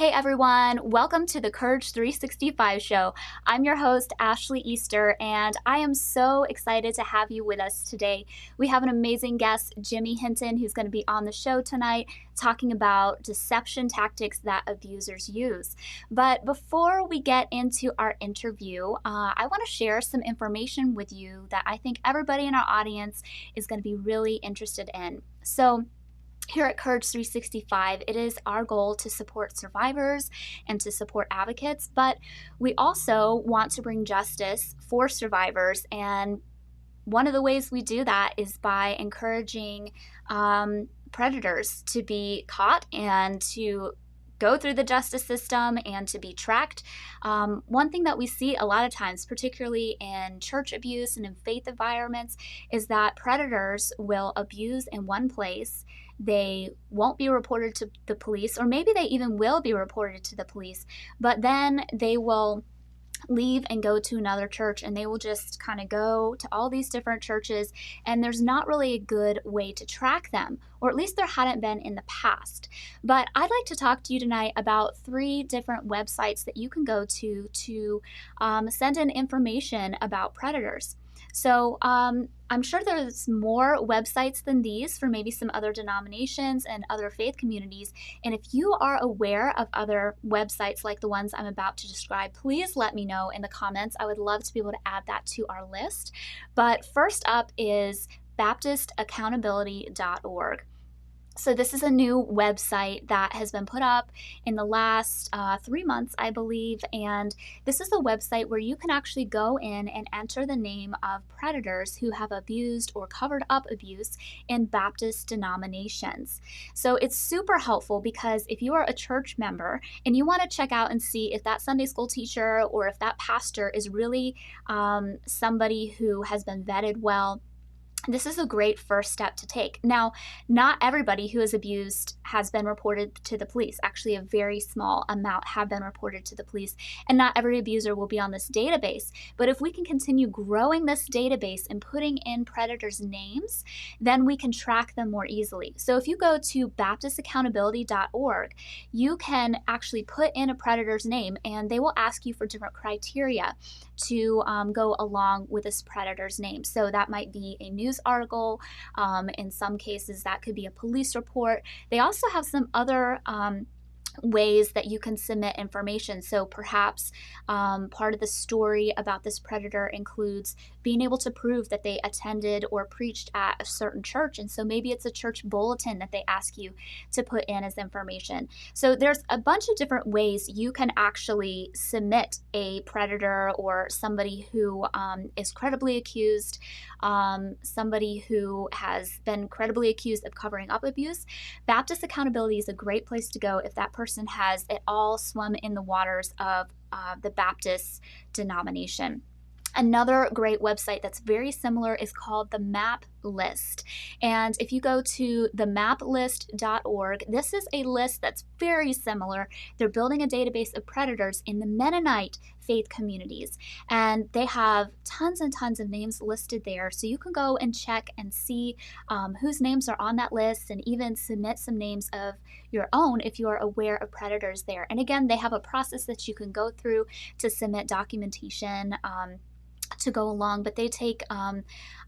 Hey everyone, welcome to the Courage 365 show. I'm your host, Ashley Easter, and I am so excited to have you with us today. We have an amazing guest, Jimmy Hinton, who's going to be on the show tonight talking about deception tactics that abusers use. But before we get into our interview, I want to share some information with you that I think everybody in our audience is going to be really interested in. So, here at Courage 365, it is our goal to support survivors and to support advocates, but we also want to bring justice for survivors. And one of the ways we do that is by encouraging predators to be caught and to go through the justice system and to be tracked. One thing that we see a lot of times, particularly in church abuse and in faith environments, is that predators will abuse in one place. They won't be reported to the police, or maybe they even will be reported to the police, but then they will leave and go to another church, and they will just kind of go to all these different churches, and there's not really a good way to track them, or at least there hadn't been in the past. But I'd like to talk to you tonight about 3 different websites that you can go to send in information about predators. So I'm sure there's more websites than these for maybe some other denominations and other faith communities. And if you are aware of other websites like the ones I'm about to describe, please let me know in the comments. I would love to be able to add that to our list. But first up is BaptistAccountability.org. So this is a new website that has been put up in the last 3 months, I believe, and this is a website where you can actually go in and enter the name of predators who have abused or covered up abuse in Baptist denominations. So it's super helpful because if you are a church member and you want to check out and see if that Sunday school teacher or if that pastor is really somebody who has been vetted well, this is a great first step to take. Now, not everybody who is abused has been reported to the police. Actually, a very small amount have been reported to the police, and not every abuser will be on this database. But if we can continue growing this database and putting in predators' names, then we can track them more easily. So if you go to BaptistAccountability.org, you can actually put in a predator's name, and they will ask you for different criteria to go along with this predator's name. So that might be a news article. In some cases, that could be a police report. They also have some other ways that you can submit information. So perhaps part of the story about this predator includes being able to prove that they attended or preached at a certain church. And so maybe it's a church bulletin that they ask you to put in as information. So there's a bunch of different ways you can actually submit a predator or somebody who is credibly accused, somebody who has been credibly accused of covering up abuse. Baptist Accountability is a great place to go if that person has at all swum in the waters of the Baptist denomination. Another great website that's very similar is called the Map List. And if you go to themaplist.org, this is a list that's very similar. They're building a database of predators in the Mennonite faith communities. And they have tons and tons of names listed there. So you can go and check and see whose names are on that list and even submit some names of your own if you are aware of predators there. And again, they have a process that you can go through to submit documentation to go along, but they take, I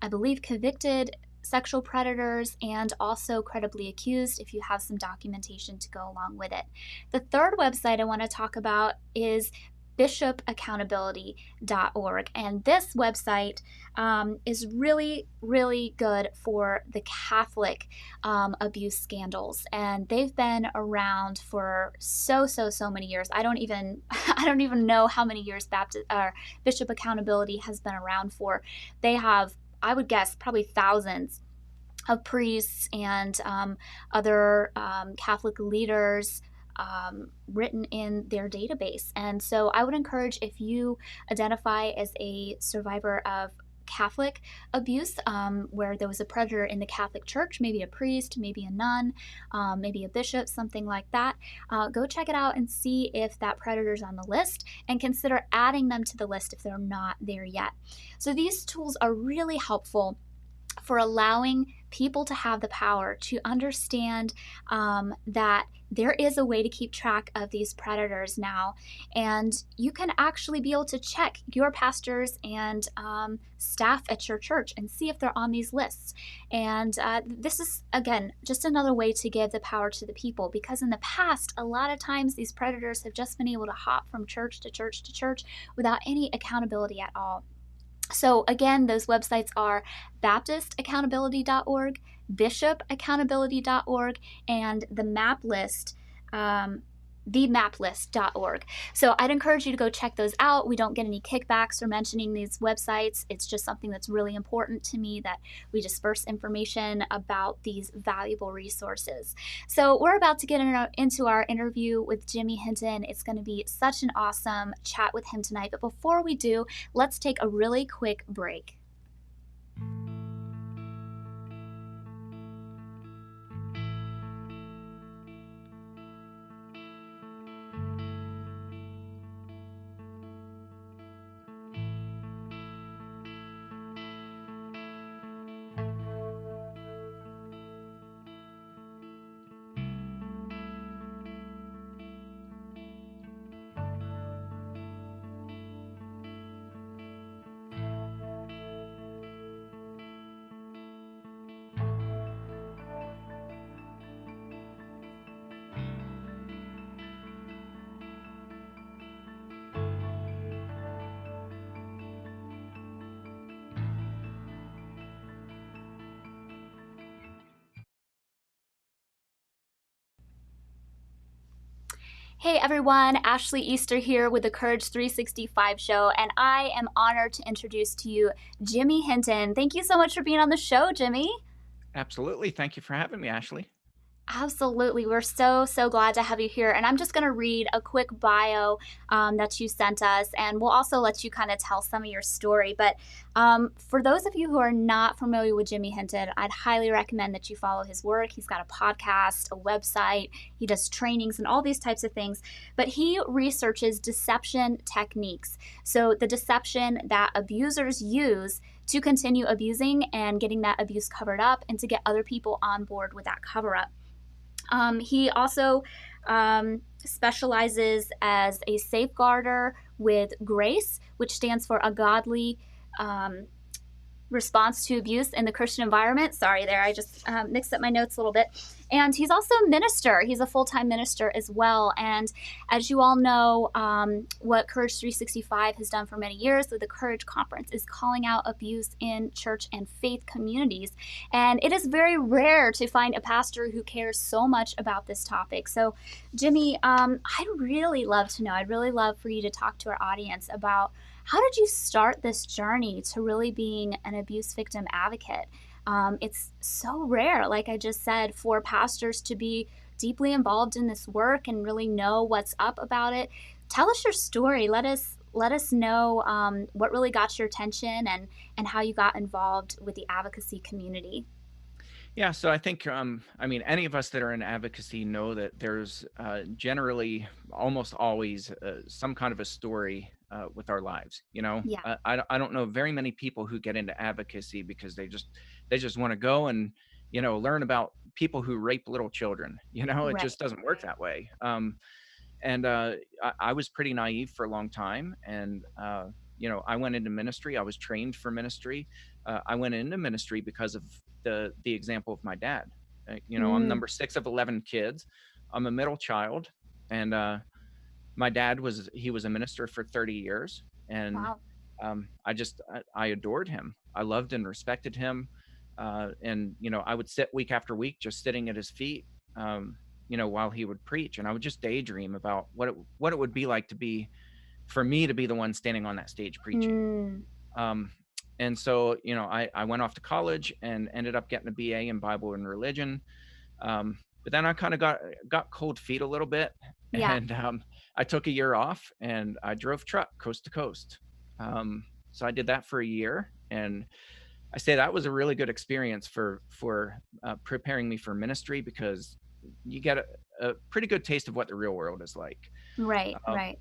believe, convicted sexual predators and also credibly accused if you have some documentation to go along with it. The third website I want to talk about is bishopaccountability.org, and this website is really, really good for the Catholic abuse scandals, and they've been around for so many years. I don't even know how many years Bishop Accountability has been around for. They have, I would guess, probably thousands of priests and other Catholic leaders written in their database. And so I would encourage, if you identify as a survivor of Catholic abuse, where there was a predator in the Catholic Church, maybe a priest, maybe a nun, maybe a bishop, something like that, go check it out and see if that predator's on the list, and consider adding them to the list if they're not there yet. So these tools are really helpful for allowing people to have the power to understand that there is a way to keep track of these predators now. And you can actually be able to check your pastors and staff at your church and see if they're on these lists. And this is, again, just another way to give the power to the people, because in the past, a lot of times these predators have just been able to hop from church to church to church without any accountability at all. So, again, those websites are BaptistAccountability.org, BishopAccountability.org, and um, themaplist.org. So, I'd encourage you to go check those out. We don't get any kickbacks for mentioning these websites. It's just something that's really important to me that we disperse information about these valuable resources. So, we're about to get into our interview with Jimmy Hinton. It's going to be such an awesome chat with him tonight. But before we do, let's take a really quick break. Hey everyone, Ashley Easter here with the Courage 365 show, and I am honored to introduce to you Jimmy Hinton. Thank you so much for being on the show, Jimmy. Absolutely. Thank you for having me, Ashley. Absolutely. We're so, so glad to have you here. And I'm just going to read a quick bio that you sent us, and we'll also let you kind of tell some of your story. But for those of you who are not familiar with Jimmy Hinton, I'd highly recommend that you follow his work. He's got a podcast, a website, he does trainings, and all these types of things. But he researches deception techniques. So the deception that abusers use to continue abusing and getting that abuse covered up, and to get other people on board with that cover up. He also specializes as a safeguarder with GRACE, which stands for a godly response to abuse in the Christian environment. Sorry, there, I just mixed up my notes a little bit. And he's also a minister. He's a full-time minister as well. And as you all know, what Courage 365 has done for many years with the Courage Conference is calling out abuse in church and faith communities. And it is very rare to find a pastor who cares so much about this topic. So, Jimmy, I'd really love to know, I'd really love for you to talk to our audience about how did you start this journey to really being an abuse victim advocate? It's so rare, like I just said, for pastors to be deeply involved in this work and really know what's up about it. Tell us your story. Let us know what really got your attention, and how you got involved with the advocacy community. Yeah, so I think, I mean, any of us that are in advocacy know that there's generally almost always some kind of a story with our lives. Yeah, I don't know very many people who get into advocacy because they just want to go and learn about people who rape little children. It right. just doesn't work that way. And I was pretty naive for a long time, and I went into ministry. I was trained for ministry. I went into ministry because of the example of my dad. I'm Mm, number 6 of 11 kids. I'm a middle child, and my dad was a minister for 30 years, and wow. I adored him. I loved and respected him, and I would sit week after week just sitting at his feet, while he would preach, and I would just daydream about what it would be like to be for me to be the one standing on that stage preaching. Mm, Um, and so, I went off to college and ended up getting a BA in Bible and religion. But then I kind of got cold feet a little bit, yeah, and I took a year off and I drove truck coast to coast. So I did that for a year, and I say that was a really good experience for preparing me for ministry, because you get a pretty good taste of what the real world is like. right, Um, right.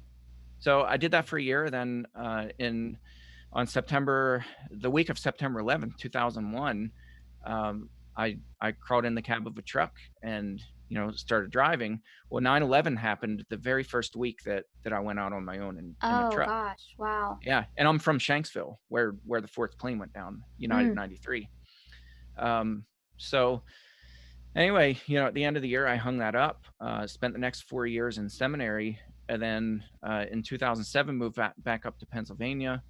so I did that for a year. Then in on September, the week of September 11th, 2001. I crawled in the cab of a truck and started driving. Well, 9/11 happened the very first week that I went out on my own in a Oh truck. gosh, wow. Yeah, and I'm from Shanksville, where the fourth plane went down, United Mm, 93. Um, so anyway, at the end of the year, I hung that up. Spent the next 4 years in seminary, and then in 2007 moved back up to Pennsylvania.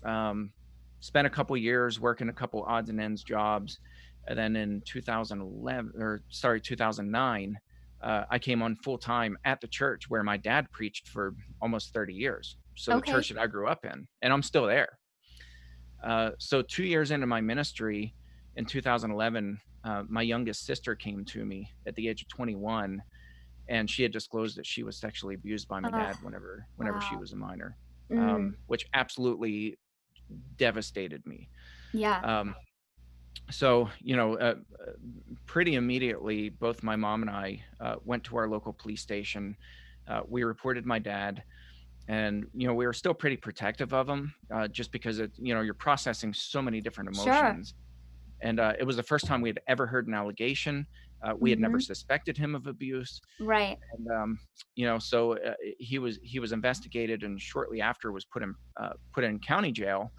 Um, Spent a couple years working a couple odds and ends jobs, and then in 2011, or sorry, 2009, I came on full time at the church where my dad preached for almost 30 years. So the okay. church that I grew up in, and I'm still there. So 2 years into my ministry in 2011, my youngest sister came to me at the age of 21, and she had disclosed that she was sexually abused by my Oh, dad whenever she wow. was a minor, Mm, which absolutely devastated me. yeah. Um, so, pretty immediately, both my mom and I went to our local police station. We reported my dad, and we were still pretty protective of him, just because you're processing so many different Sure. emotions. And it was the first time we had ever heard an allegation. We had never Mhm. suspected him of abuse, Right. and so he was investigated, and shortly after was put in county jail.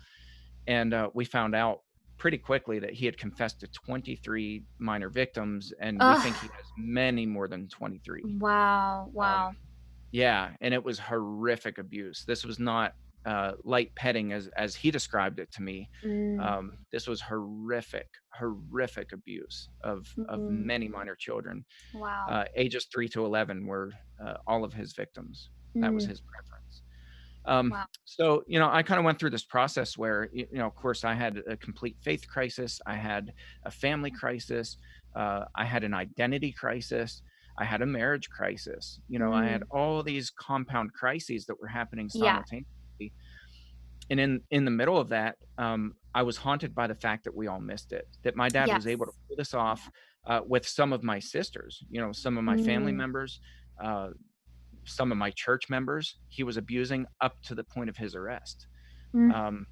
And we found out pretty quickly that he had confessed to 23 minor victims, and we think he Ugh. has many more than 23. Wow, Um, wow. yeah, and it was horrific abuse. This was not light petting as he described it to me. Mm, This was horrific, horrific abuse of mm, many minor children. wow. Ages 3 to 11 were all of his victims. That was Mm, his preference. wow. So, I kind of went through this process where, of course, I had a complete faith crisis. I had a family crisis. I had an identity crisis. I had a marriage crisis. I had Mm, all these compound crises that were happening yeah. simultaneously. And in the middle of that, I was haunted by the fact that we all missed it, that my dad was able to Yes. pull this off with some of my sisters, some of my family Mm, members, uh, some of my church members. He was abusing up to the point of his arrest. mm, Um,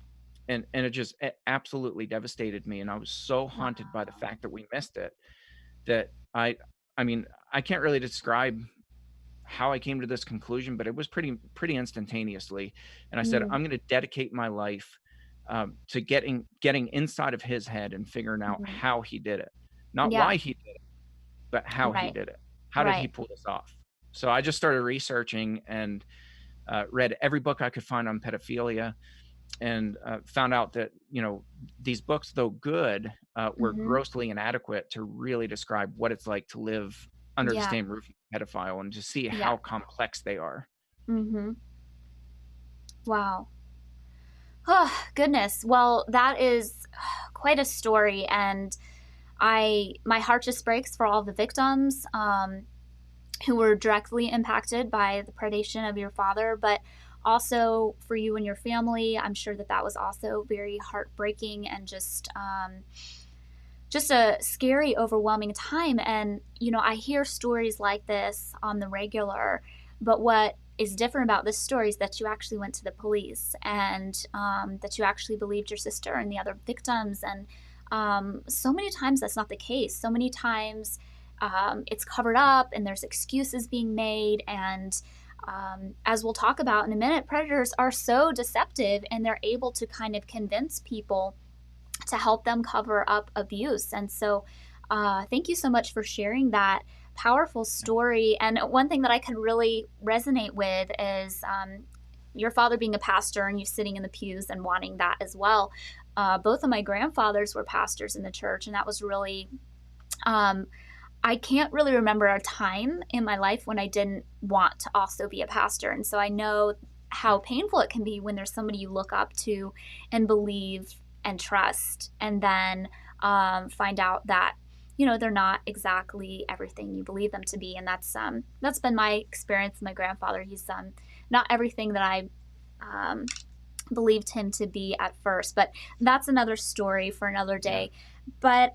and it absolutely devastated me, and I was so haunted by the wow. fact that we missed it, that I mean, I can't really describe how I came to this conclusion, but it was pretty instantaneously. And I said, Mm, I'm going to dedicate my life to getting inside of his head and figuring out mhm. how he did it, not Yeah. why he did it, but how he Right. did it. How did he Right. pull this off? So I just started researching and read every book I could find on pedophilia, and found out that these books, though good, were Mhm. grossly inadequate to really describe what it's like to live under the Yeah. same roof with a pedophile and to see Yeah. how complex they are. Mhm. Wow. Oh, goodness. Well, that is quite a story, and my heart just breaks for all the victims who were directly impacted by the predation of your father, but also for you and your family. I'm sure that that was also very heartbreaking and just a scary, overwhelming time. And, I hear stories like this on the regular, but what is different about this story is that you actually went to the police and that you actually believed your sister and the other victims. And so many times that's not the case. So many times it's covered up and there's excuses being made. And as we'll talk about in a minute, predators are so deceptive and they're able to kind of convince people to help them cover up abuse. And so, thank you so much for sharing that powerful story. And one thing that I could really resonate with is your father being a pastor and you sitting in the pews and wanting that as well. Both of my grandfathers were pastors in the church, and that was really um, I can't really remember a time in my life when I didn't want to also be a pastor. And so I know how painful it can be when there's somebody you look up to and believe and trust, and then find out that they're not exactly everything you believe them to be. And that's been my experience with my grandfather. He's not everything that I um, believed him to be at first. But that's another story for another Yeah. day. But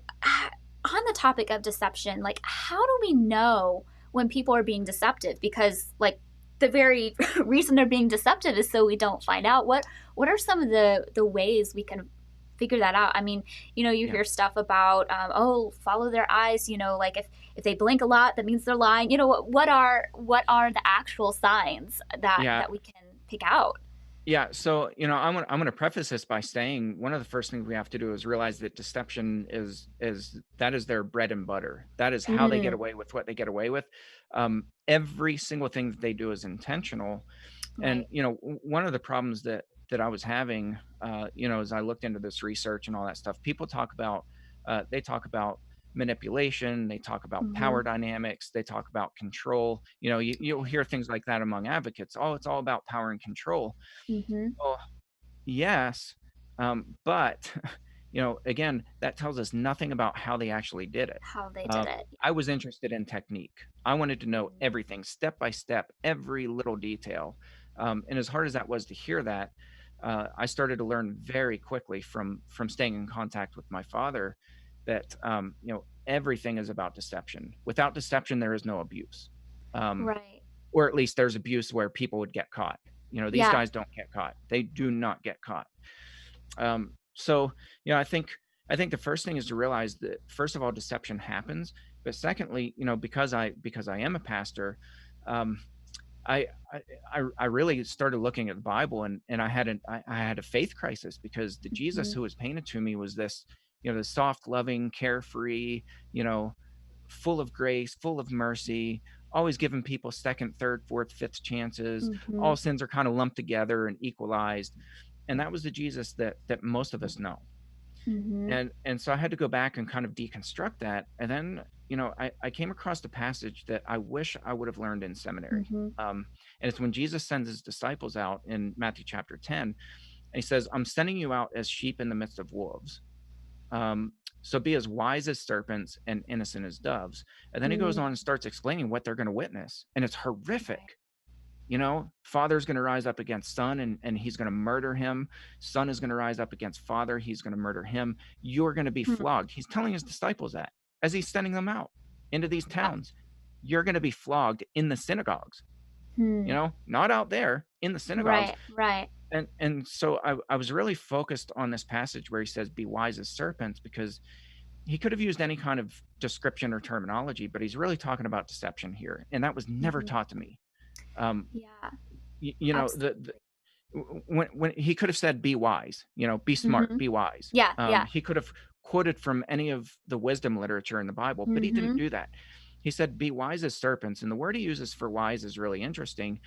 on the topic of deception, like, how do we know when people are being deceptive? Because, like, the very reason they're being deceptive is so we don't find out. What are some of the ways we can figure that out. I mean, you Yeah. hear stuff about, oh, follow their eyes. Like if they blink a lot, that means they're lying. What are the actual signs Yeah. that we can pick out? Yeah, so, I'm gonna preface this by saying one of the first things we have to do is realize that deception is that is their bread and butter. That is how they get Mm, away with what they get away with. Every single thing that they do is intentional. And, right. one of the problems that I was having, as I looked into this research and all that stuff, people they talk about manipulation, they talk about Mm-hmm. power dynamics, they talk about control. You'll Right. hear things like that among advocates. Oh, it's all about power and control. Mm-hmm. Well, yes, but again, that tells us nothing about how they actually did it. How they did Um, it. I was interested in technique. I wanted to know Mm-hmm. everything, step by step, every little detail. And as hard as that was to hear that, I started to learn very quickly from staying in contact with my father that everything is about deception. Without deception, there is no abuse. Um, Right. or at least there's abuse where people would get caught. These Yeah. guys don't get caught. They do not get caught. So, I think the first thing is to realize that first of all, deception happens, but secondly, because I am a pastor, um, I, I I really started looking at the Bible, and I had a faith crisis because the Jesus Mm-hmm. who was painted to me was this, the soft, loving, carefree, you know, full of grace, full of mercy, always giving people second, third, fourth, fifth chances. Mm-hmm. All sins are kind of lumped together and equalized. And that was the Jesus that most of us know. Mm-hmm. And so I had to go back and kind of deconstruct that. And then, I came across a passage that I wish I would have learned in seminary. Mm-hmm. And it's when Jesus sends his disciples out in Matthew chapter 10, and he says, I'm sending you out as sheep in the midst of wolves. Um, so be as wise as serpents and innocent as doves. And then he goes Mm. on and starts explaining what they're going to witness. And it's horrific. Right. Father's going to rise up against son, and he's going to murder him. Son is going to rise up against father. He's going to murder him. You're going to be Hmm. flogged. He's telling his disciples that as he's sending them out into these Wow. towns. You're going to be flogged in the synagogues, Hmm. not out there in the synagogues. Right. Right. And so I was really focused on this passage where he says, be wise as serpents, because he could have used any kind of description or terminology, but he's really talking about deception here. And that was never Mm-hmm. taught to me. Um, Yeah. the Absolutely. when he could have said, "Be wise," be smart, Mm-hmm. be wise. Yeah. Yeah. He could have quoted from any of the wisdom literature in the Bible, but he didn't Mm-hmm. do that. He said, "Be wise as serpents," and the word he uses for wise is really interesting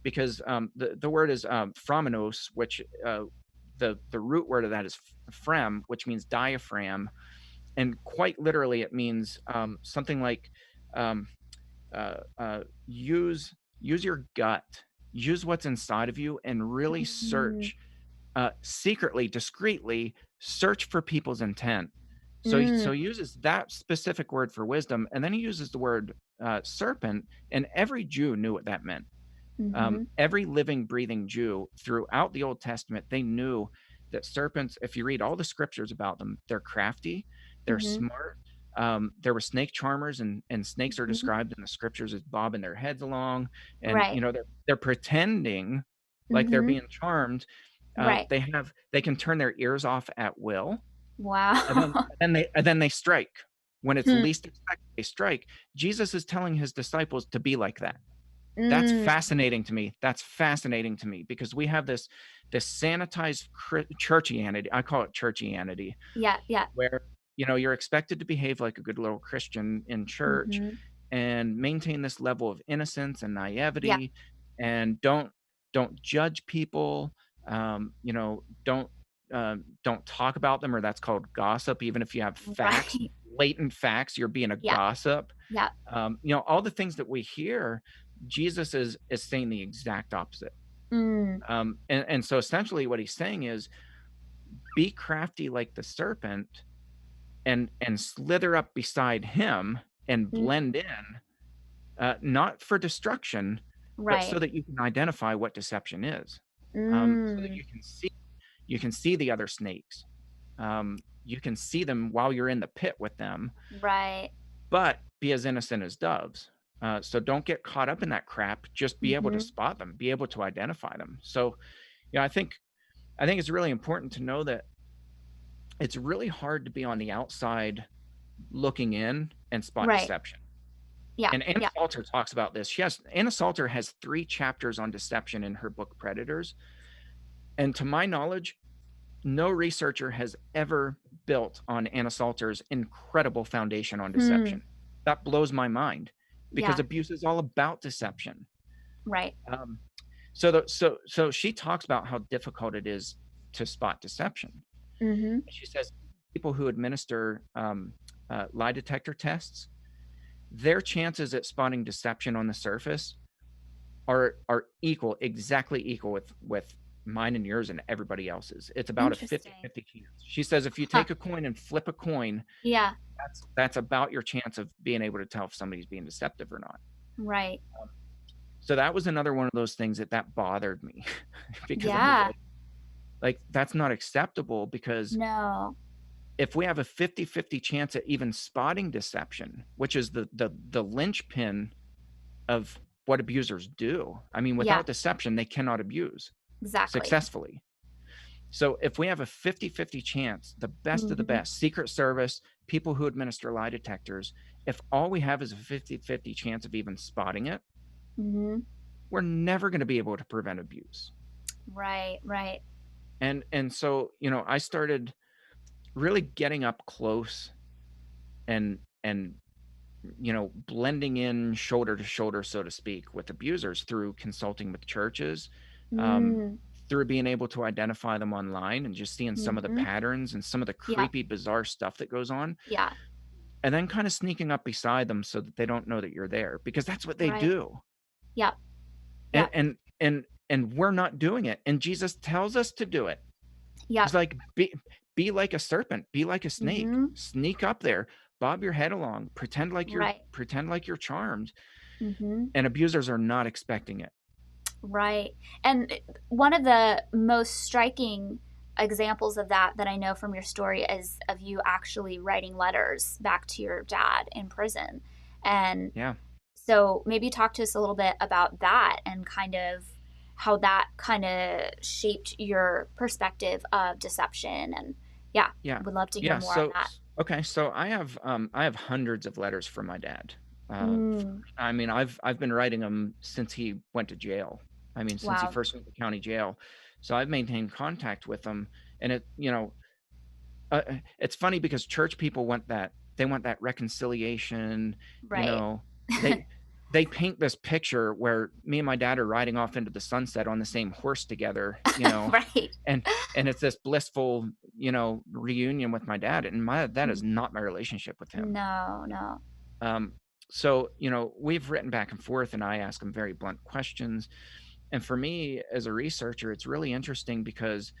because the word is phromenos, which the root word of that is phrem, which means diaphragm, and quite literally it means something like um, use your gut, use what's inside of you, and really Mm. search secretly, discreetly search for people's intent. So Mm. he uses that specific word for wisdom, and then he uses the word serpent, and every Jew knew what that meant. Mm-hmm. Every living, breathing Jew throughout the Old Testament, they knew that serpents, if you read all the scriptures about them, they're crafty, they're Mm-hmm. smart. There were snake charmers, and snakes are Mm-hmm. described in the scriptures as bobbing their heads along, and Right. they're pretending like they're Mm-hmm. being charmed. Right. They can turn their ears off at will, and then Wow. and then they strike when it's Hmm. least expected. They strike. Jesus is telling his disciples to be like that. That's Mm. fascinating to me. That's fascinating to me because we have this sanitized churchianity. I call it churchianity, Yeah. Yeah. where you're expected to behave like a good little Christian in church Mm-hmm. and maintain this level of innocence and Yeah. naivety, and don't judge people. Don't talk about them, or that's called gossip. Even if you have facts, Right. blatant facts, you're being a Yeah. gossip. Yeah. All the things that we hear, Jesus is saying the exact opposite. Mm. And so essentially what he's saying is be crafty like the serpent and slither up beside him and Mm. blend in, not for destruction, but so Right. that you can identify what deception is. So that Mm. you can see the other snakes. You can see them while you're in the pit with them, Right. but be as innocent as doves. So don't get caught up in that crap. Just be able to Mm-hmm. spot them, be able to identify them. So, I think it's really important to know that it's really hard to be on the outside looking in and spot Right. deception. Yeah. And Anna Yeah. Salter talks about this. Anna Salter has 3 chapters on deception in her book Predators. And to my knowledge, no researcher has ever built on Anna Salter's incredible foundation on Hmm. deception. That blows my mind because Yeah. abuse is all about deception. Right. Um, so she talks about how difficult it is to spot deception. Mhm. She says people who administer lie detector tests, their chances at spotting deception on the surface are equal, exactly equal with mine and yours and everybody else's. It's about a Interesting. 50-50 chance. She says if you Huh. take a coin and flip a coin, Yeah. that's about your chance of being able to tell if somebody's being deceptive or not. Right. So that was another one of those things that bothered me because I was Yeah. like, that's not acceptable because No. if we have a 50-50 chance at even spotting deception, which is the linchpin of what abusers do. I mean, Yeah. without deception, they cannot abuse Exactly. successfully. So if we have a 50-50 chance, the best of the Mhm. best, Secret Service, people who administer lie detectors, if all we have is a 50-50 chance of even spotting it, Mhm. we're never going to be able to prevent abuse. Right. Right. And so, I started really getting up close and blending in shoulder to shoulder, so to speak, with abusers through consulting with churches, um, Mm. through being able to identify them online and just seeing some of the Mhm. patterns and some of the Yeah. creepy, bizarre stuff that goes on, Yeah. and then kind of sneaking up beside them so that they don't know that you're there because that's what they Right. do. Yep. And Yep. and we're not doing it. And Jesus tells us to do it. Yep. He's like, be like a serpent, be like a snake, Mhm. sneak up there, bob your head along, Right. pretend like you're charmed. Mhm. And abusers are not expecting it. Right. And one of the most striking examples of that I know from your story is of you actually writing letters back to your dad in prison. And Yeah, so maybe talk to us a little bit about that and kind of how that kind of shaped your perspective of deception. And yeah, yeah, would love to hear yeah. more on So that. okay, so I have hundreds of letters from my dad. Mm, I mean, I've been writing them since he went to jail. I mean, since he wow. first went to county jail. So I've maintained contact with him, and it's funny because church people want that reconciliation. You Right. know, they they paint this picture where me and my dad are riding off into the sunset on the same horse together. Right. And and it's this blissful, reunion with my dad, and my that is Mm, not my relationship with him. no, no. Um, so we've written back and forth, and I ask him very blunt questions. And for me, as a researcher, it's really interesting because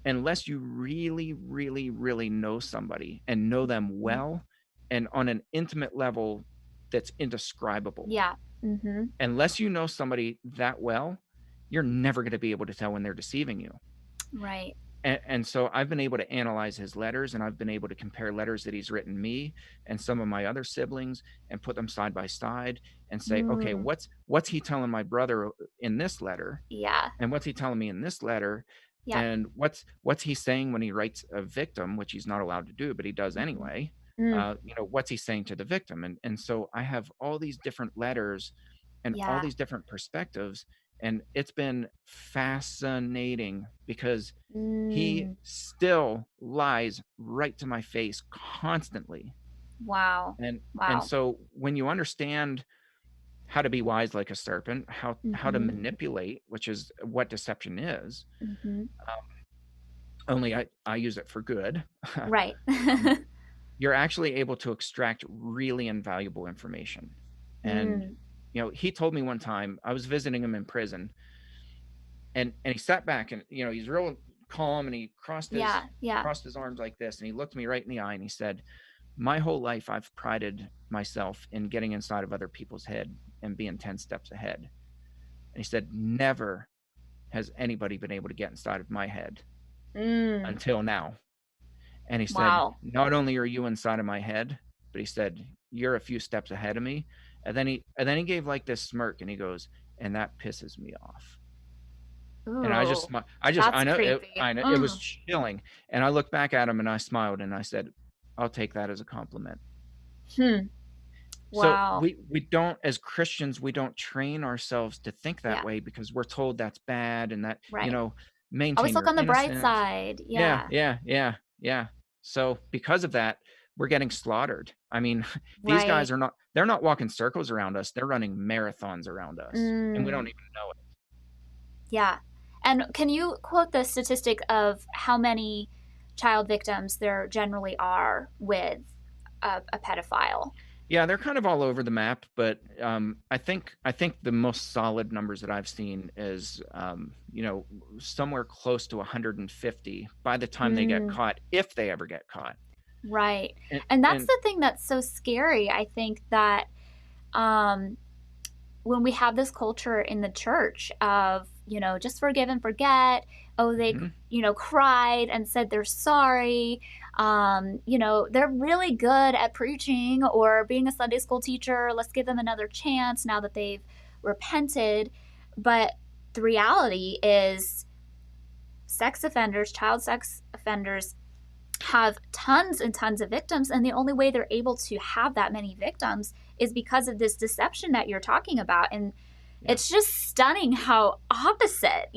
unless you really, really, really know somebody and know them Mm, well and on an intimate level that's indescribable, yeah. Mm-hmm. unless you know somebody that well, you're never going to be able to tell when they're deceiving you. Right. And so I've been able to analyze his letters, and I've been able to compare letters that he's written me and some of my other siblings and put them side by side and say, okay, Mm, what's he telling my brother in this letter? yeah. And what's he telling me in this letter? Yeah. And what's he saying when he writes a victim, which he's not allowed to do, but he does Mm-hmm. anyway? Mm, What's he saying to the victim? And so I have all these different letters and all yeah. these different perspectives, and it's been fascinating because he Mm, still lies right to my face constantly. wow. And Wow. so when you understand how to be wise like a serpent, how to Mm-hmm. manipulate, which is what deception is, Mm-hmm. only I use it for good. Right. um, you're actually able to extract really invaluable information. And Mm, he told me one time I was visiting him in prison, and he sat back, and he's real calm, and he yeah. Yeah. crossed his arms like this, and he looked me right in the eye, and he said, my whole life I've prided myself in getting inside of other people's head and being 10 steps ahead. And he said, never has anybody been able to get inside of my head Mm, until now. And he said, wow. not only are you inside of my head, but he said, you're a few steps ahead of me. And then he gave like this smirk, and he goes, and that pisses me off. And I just Ooh, smi that's I creepy. know it was Mm. chilling, and I looked back at him and I smiled and I said, "I'll take that as a compliment." Hmm. So Wow. we don't as Christians, we don't train ourselves to think that Yeah, way because we're told that's bad and that, right. Always maintain look your on the bright innocence. side. Yeah, Yeah, yeah, yeah, yeah. So because of that, we're getting slaughtered. I mean, these guys right. they're not walking circles around us, they're running marathons around us, and we don't Mm, even know it. yeah. And can you quote the statistic of how many child victims there generally are with a pedophile? Yeah, they're kind of all over the map, but I think the most solid numbers that I've seen is somewhere close to 150 by the time they get Mm, caught, if they ever get caught. right. And And that's and the thing that's so scary. I think that um, when we have this culture in the church of, just forgive and forget. Oh, they, mhm, cried and said they're sorry. They're really good at preaching or being a Sunday school teacher. Let's give them another chance now that they've repented. But the reality is, sex offenders, child sex offenders, have tons and tons of victims, and the only way they're able to have that many victims is because of this deception that you're talking about. And yeah, it's just stunning how opposite,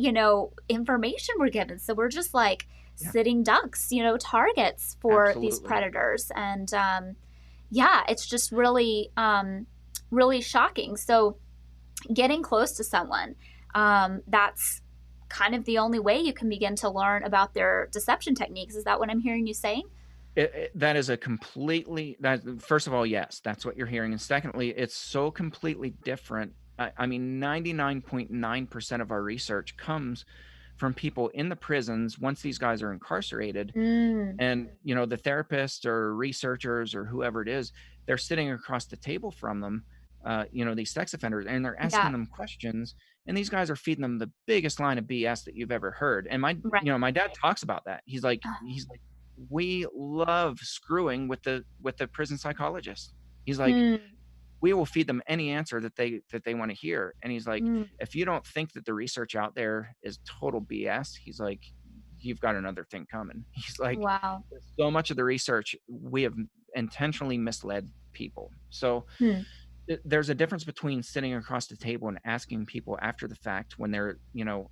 information we're given. So we're just like yeah, sitting ducks, targets for these absolutely. predators. And yeah, it's just really really shocking. So getting close to someone, that's kind of the only way you can begin to learn about their deception techniques. Is that what I'm hearing you saying? That is a completely that first of all, yes, that's what you're hearing, and secondly, it's so completely different. I mean, 99.9% of our research comes from people in the prisons once these guys are incarcerated. Mm, And, the therapists or researchers or whoever it is, they're sitting across the table from them, these sex offenders, and they're yeah, asking them questions, and these guys are feeding them the biggest line of BS that you've ever heard. And right. my dad talks about that. He's like, "We love screwing with the prison psychologist." He's like, Hmm. "We will feed them any answer that they wanna hear." And he's like, Mm, "If you don't think that the research out there is total BS," he's like, "You've got another thing coming." He's like, wow. "So much of the research, we have intentionally misled people." So, Hmm. there's a difference between sitting across the table and asking people after the fact when they're,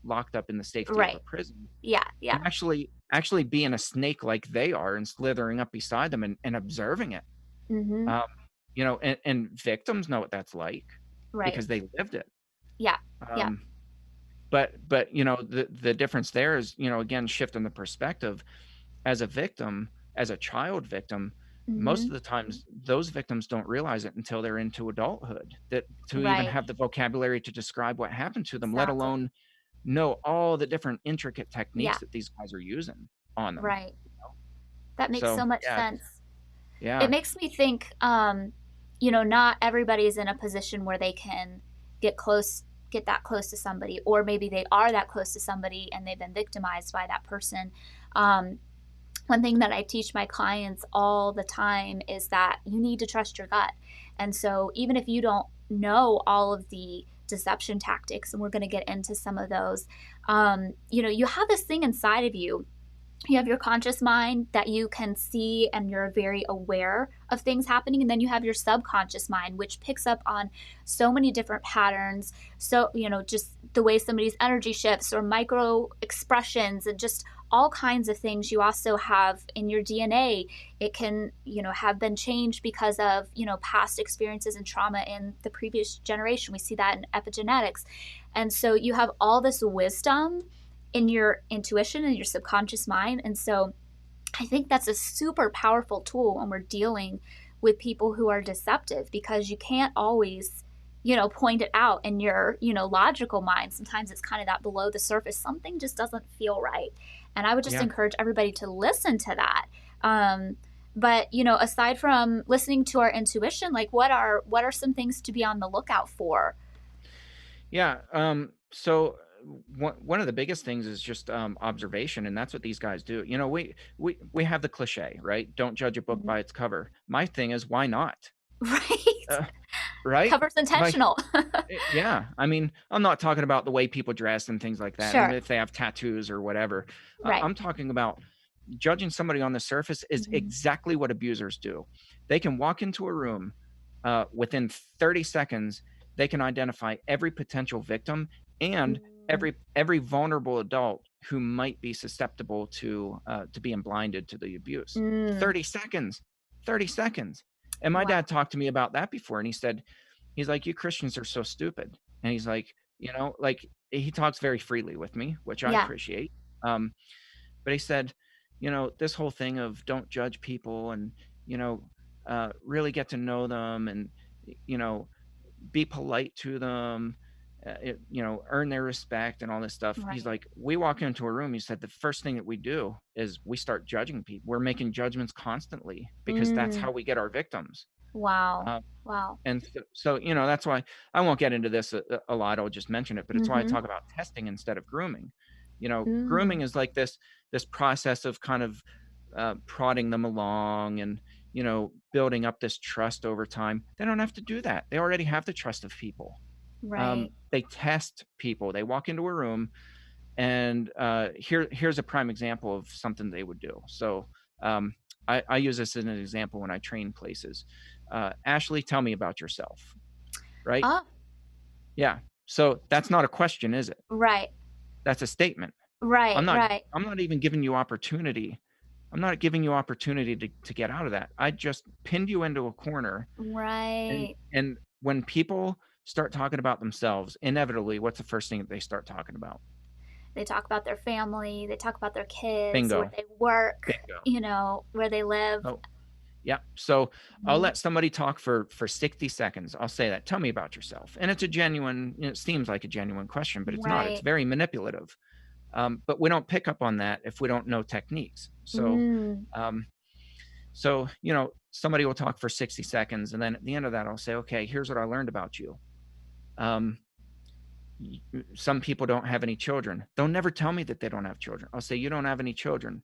locked up in the safety of a Right. prison, Yeah. Yeah. and actually being a snake like they are and slithering up beside them and observing it. Mm-hmm. Um, and victims know what that's like Right. because they lived it. Yeah. Yeah. Um, but the difference there is, again, shifting the perspective. As a victim, as a child victim, most Mm-hmm. of the times those victims don't realize it until they're into adulthood, that to even Right. have the vocabulary to describe what happened to them, let Exactly. alone know all the different intricate Yeah. techniques that these guys are using on them. Right. That makes So so much yeah, sense. It yeah, makes me think, not everybody's in a position where they can get close, get that close to somebody, or maybe they are that close to somebody and they've been victimized by that person. Um, One thing that I teach my clients all the time is that you need to trust your gut. And so, even if you don't know all of the deception tactics, and we're going to get into some of those, you have this thing inside of you. You have your conscious mind that you can see and you're very aware of things happening, and then you have your subconscious mind, which picks up on so many different patterns. So just the way somebody's energy shifts or micro expressions and just all kinds of things. You also have in your DNA, it can have been changed because of past experiences and trauma in the previous generation. We see that in epigenetics. And so you have all this wisdom in your intuition and your subconscious mind. And so I think that's a super powerful tool when we're dealing with people who are deceptive, because you can't always, point it out in your, logical mind. Sometimes it's kind of that below the surface. Something just doesn't feel right. And I would just yeah. encourage everybody to listen to that. But aside from listening to our intuition, like what are some things to be on the lookout for? Yeah, so one of the biggest things is just observation, and that's what these guys do. We have the cliche, right? Don't judge a book Mhm. by its cover. My thing is, why not? Right. right? Cover's Like, intentional. yeah, I mean, I'm not talking about the way people dress and things like that, and Sure. if they have tattoos or whatever. Right. I'm talking about judging somebody on the surface is Mhm. exactly what abusers do. They can walk into a room, within 30 seconds, they can identify every potential victim and Mm. every vulnerable adult who might be susceptible to being blinded to the abuse. Mm. 30 seconds, 30 seconds. And my Wow. dad talked to me about that before, and he said, he's like, "You Christians are so stupid." And he's like, like, he talks very freely with me, which I Yeah. appreciate. Um, but he said, "This whole thing of don't judge people and, you know, really get to know them and, you know, be polite to them, earn their respect and all this stuff." He's Right. like, "We walk into a room," he said, "the first thing that we do is we start judging people. We're making judgments constantly because that's Mm. how we get our victims." Wow. Uh, Wow. and so, that's why I won't get into this a lot, I'll just mention it, but it's why I Mhm. talk about testing instead of grooming. Grooming Mm. is like this process of kind of, prodding them along and, building up this trust over time. They don't have to do that. They already have the trust of people. Right. They test people. They walk into a room and, here's a prime example of something they would do. So, um, I use this as an example when I train places. "Ashley, tell me about yourself." Right? Oh, Yeah. So that's not a question, is it? right. That's a statement. I'm Right, not right. I'm not even giving you opportunity. I'm not giving you opportunity to get out of that. I just pinned you into a corner, and Right. when people start talking about themselves, inevitably, what's the first thing that they start talking about? They talk about their family, they talk about their kids, where Bingo, they work, bingo. where they live. Oh, yeah. So I'll Mhm. let somebody talk for 60 seconds. I'll say that. "Tell me about yourself." And it's a genuine, it seems like a genuine question, but it's not. It's Right. very manipulative. But we don't pick up on that if we don't know techniques. Mm. Um, so somebody will talk for 60 seconds, and then at the end of that, I'll say, "Okay, here's what I learned about you. Um, some people don't have any children. They'll never tell me that they don't have children. I'll say, you don't have any children.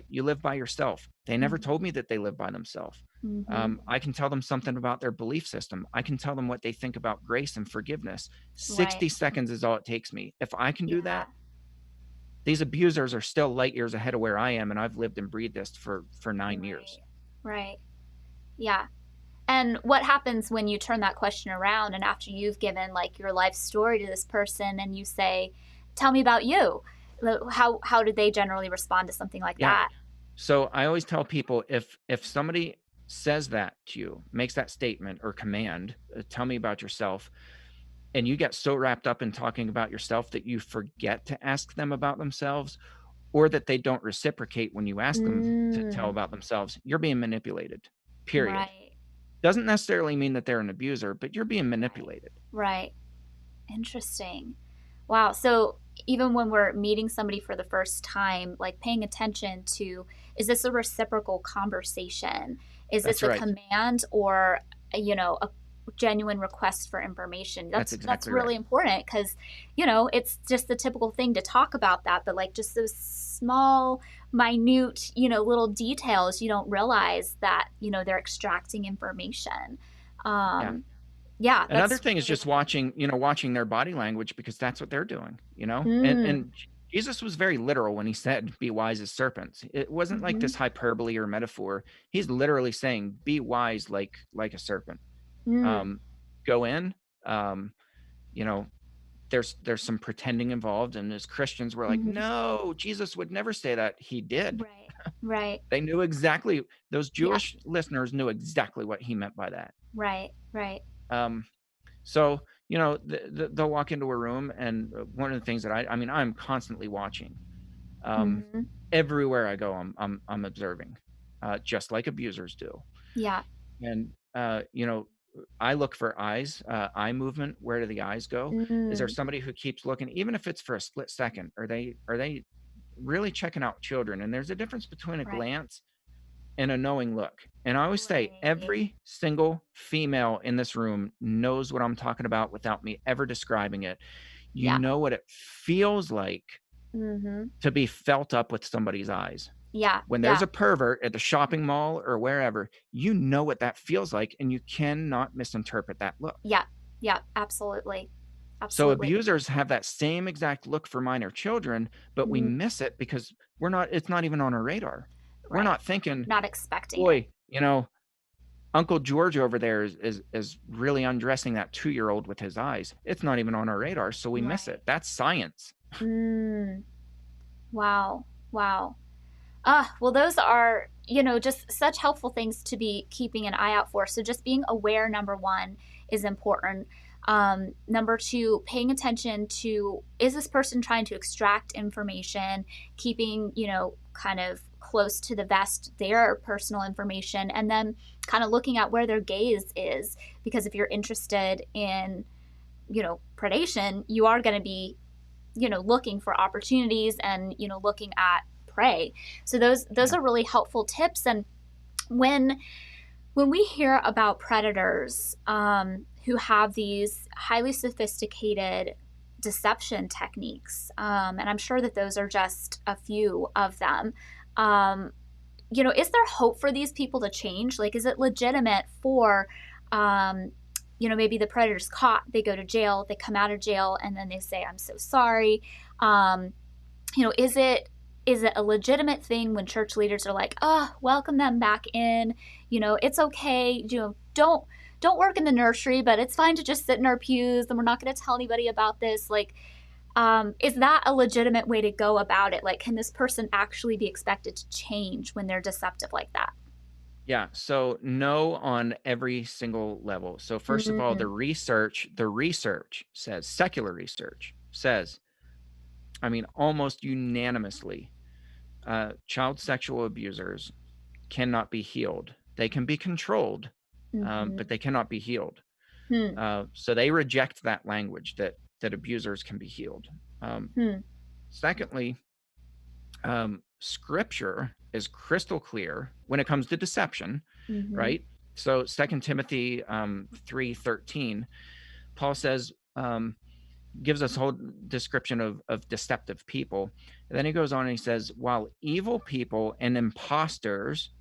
You live by yourself. They never told Mhm. me that they live by themselves. Mhm. I can tell them something about their belief system. I can tell them what they think about grace and forgiveness. Right. 60 seconds is all it takes me. If I can do Yeah. that, these abusers are still light years ahead of where I am, and I've lived and breathed this for 9 years. Right. Right. Yeah. And what happens when you turn that question around and after you've given like your life story to this person and you say, "Tell me about you." How did they generally respond to something like Yeah. that? So I always tell people, if somebody says that to you, makes that statement or command, "Tell me about yourself," and you get so wrapped up in talking about yourself that you forget to ask them about themselves, or that they don't reciprocate when you ask them to tell Mm. about themselves, you're being manipulated, period. Right. Doesn't necessarily mean that they're an abuser, but you're being Right. manipulated. Right. Interesting. Wow. So even when we're meeting somebody for the first time, like paying attention to, is this a reciprocal conversation? Is That's this a right. command or a genuine request for information? That's That's exactly right. really important because it's just the typical thing to talk about that, but like just those small, minute, little details, you don't realize that they're extracting information. Yeah. Um, yeah, Another that's thing is really just cool. watching their body language because that's what they're doing. And Mm. and Jesus was very literal when he said, "Be wise as serpents." It wasn't like Mm-hmm. this hyperbole or metaphor. He's literally saying, "Be wise like a serpent." Mm. Um, Go in, um, you know, there's some pretending involved, and as Christians, we're like, Mhm. "No, Jesus would never say that." He did. Right. Right. They knew exactly those Yeah. Jewish listeners knew exactly what he meant by that. Right. Right. Um, So, they'll walk into a room, and one of the things that I mean, I'm constantly watching. Um, Mhm. Everywhere I go, I'm observing, just like abusers do. Yeah. And I look for eyes, eye movement. Where do the eyes go? Is there Mm. somebody who keeps looking, even if it's for a split second? Are they really checking out children? And there's a difference between a Right. glance and a knowing look. And I always say Right. every single female in this room knows what I'm talking about without me ever describing it. You Yeah. know what it feels like Mhm. to be felt up with somebody's eyes. Yeah, When there's yeah, a pervert at the shopping mall or wherever, you know what that feels like, and you cannot misinterpret that look. yeah, yeah, absolutely. So Absolutely. abusers have that same exact look for minor children, but we Mm, miss it because it's not even on our radar. We're right. not thinking, Not expecting it. boy, Uncle George over there is really undressing that 2-year-old with his eyes. It's not even on our radar, so we miss it. Right. That's science. Mm, wow. Wow. Well, those are, just such helpful things to be keeping an eye out for. So just being aware, number one, is important. Number two, paying attention to, is this person trying to extract information, keeping, kind of close to the vest their personal information, and then kind of looking at where their gaze is. Because if you're interested in, predation, you are going to be, looking for opportunities and, looking at prey. So those Yeah. are really helpful tips. And when we hear about predators who have these highly sophisticated deception techniques, and I'm sure that those are just a few of them, um, is there hope for these people to change? Like, is it legitimate for, um, maybe the predator's caught, they go to jail, they come out of jail, and then they say, "I'm so sorry." Um, is it a legitimate thing when church leaders are like, "Oh, welcome them back in. It's okay. Don't work in the nursery, but it's fine to just sit in our pews, and we're not going to tell anybody about this." Like, is that a legitimate way to go about it? Like, can this person actually be expected to change when they're deceptive like that? Yeah, so no on every single level. So first of all, Mm, the research says, secular research says, I mean, almost unanimously, child sexual abusers cannot be healed. They can be controlled, mm-hmm. but they cannot be healed. Hmm. So they reject that language that abusers can be healed. Um, Hmm. Secondly, scripture is crystal clear when it comes to deception, Mm-hmm. right? So Second Timothy 3:13, Paul says, gives us a whole description of deceptive people. And then he goes on and he says, while evil people and imposters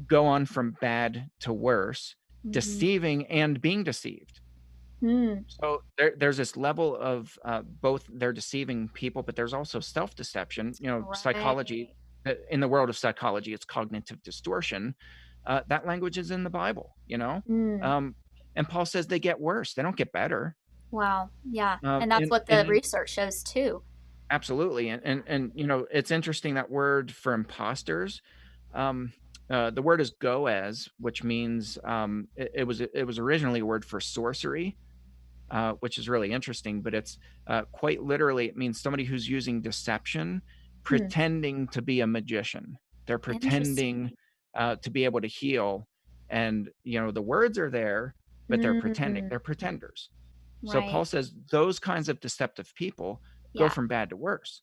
go on from bad to worse, Mm-hmm. deceiving and being deceived. Hmm. So there's this level of both they're deceiving people, but there's also self-deception. Psychology, Right. in the world of psychology, it's cognitive distortion. That language is in the Bible. Hmm. Um, and Paul says they get worse; they don't get better. Wow. Yeah. Uh, And that's and what the and research shows too. Absolutely, and it's interesting that word for imposters. Um, the word is goez, which means it was originally a word for sorcery, which is really interesting. But it's quite literally, it means somebody who's using deception, Hmm. pretending to be a magician. They're pretending Interesting. to be able to heal, and the words are there, but they're pretending. Mm. They're pretenders. So Right. Paul says those kinds of deceptive people go Yeah. from bad to worse.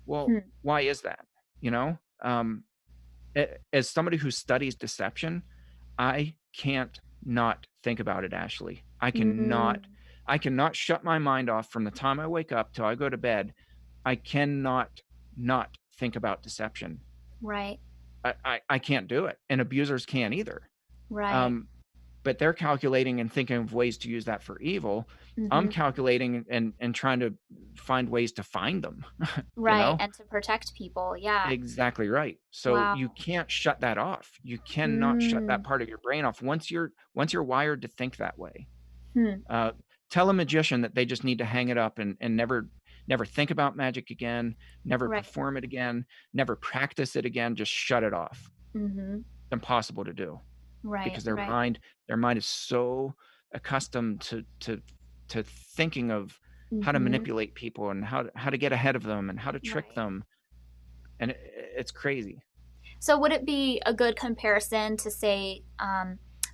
Well, Hmm. why is that? You know, um, as somebody who studies deception, I can't not think about it, Ashley. I Mm. cannot I cannot shut my mind off from the time I wake up till I go to bed. I cannot not think about deception. Right. I can't do it, and abusers can't either. Right. Um, but they're calculating and thinking of ways to use that for evil. I'm Mm-hmm. calculating and trying to find ways to find them, you Right. know? And to protect people. Yeah. Exactly right. So you Wow. can't shut that off. You cannot shut that Mm. part of your brain off once you're wired to think that way. Hmm. Uh, Tell a magician that they just need to hang it up and never think about magic again, never Right. perform it again, never practice it again. Just shut it off. Mm-hmm. It's impossible to do Right. because their Right. mind their mind is so accustomed to thinking of how to Mm-hmm. manipulate people and how to get ahead of them and how to trick Right. them, and it's crazy. So would it be a good comparison to say,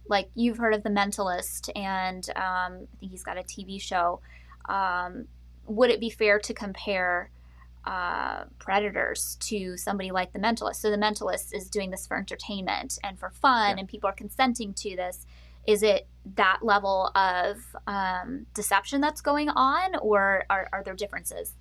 like you've heard of The Mentalist, and I think he's got a TV show. Um, would it be fair to compare predators to somebody like The Mentalist? So The Mentalist is doing this for entertainment and for fun, Yeah. and people are consenting to this. Is it that level of deception that's going on, or are there differences?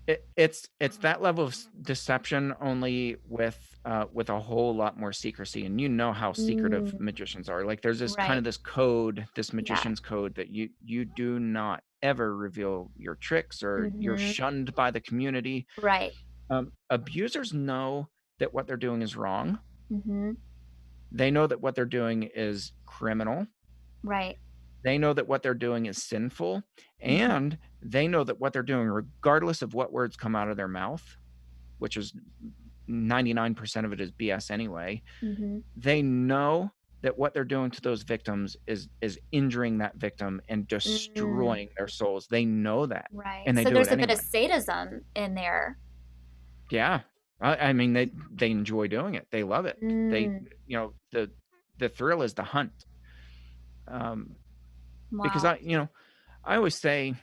It's that level of deception, only with a whole lot more secrecy, and you know how secretive Mm, magicians are. Like, there's this kind right. of this code, this Yeah. magician's code, that you do not ever reveal your tricks, or you're Mhm. shunned by the community. Right. Abusers know that what they're doing is wrong. Mhm. They know that what they're doing is criminal. Right. They know that what they're doing is sinful, Mhm. and they know that what they're doing, regardless of what words come out of their mouth, which is 99% of it is BS anyway, Mhm. they know that what they're doing to those victims is injuring that victim and Mm, destroying their souls. They know that, right. and they So do it there's a bit of anyway. sadism in there. Yeah. I mean, they enjoy doing it. They love it. They Mm, the thrill is the hunt. Um, because wow. I always say,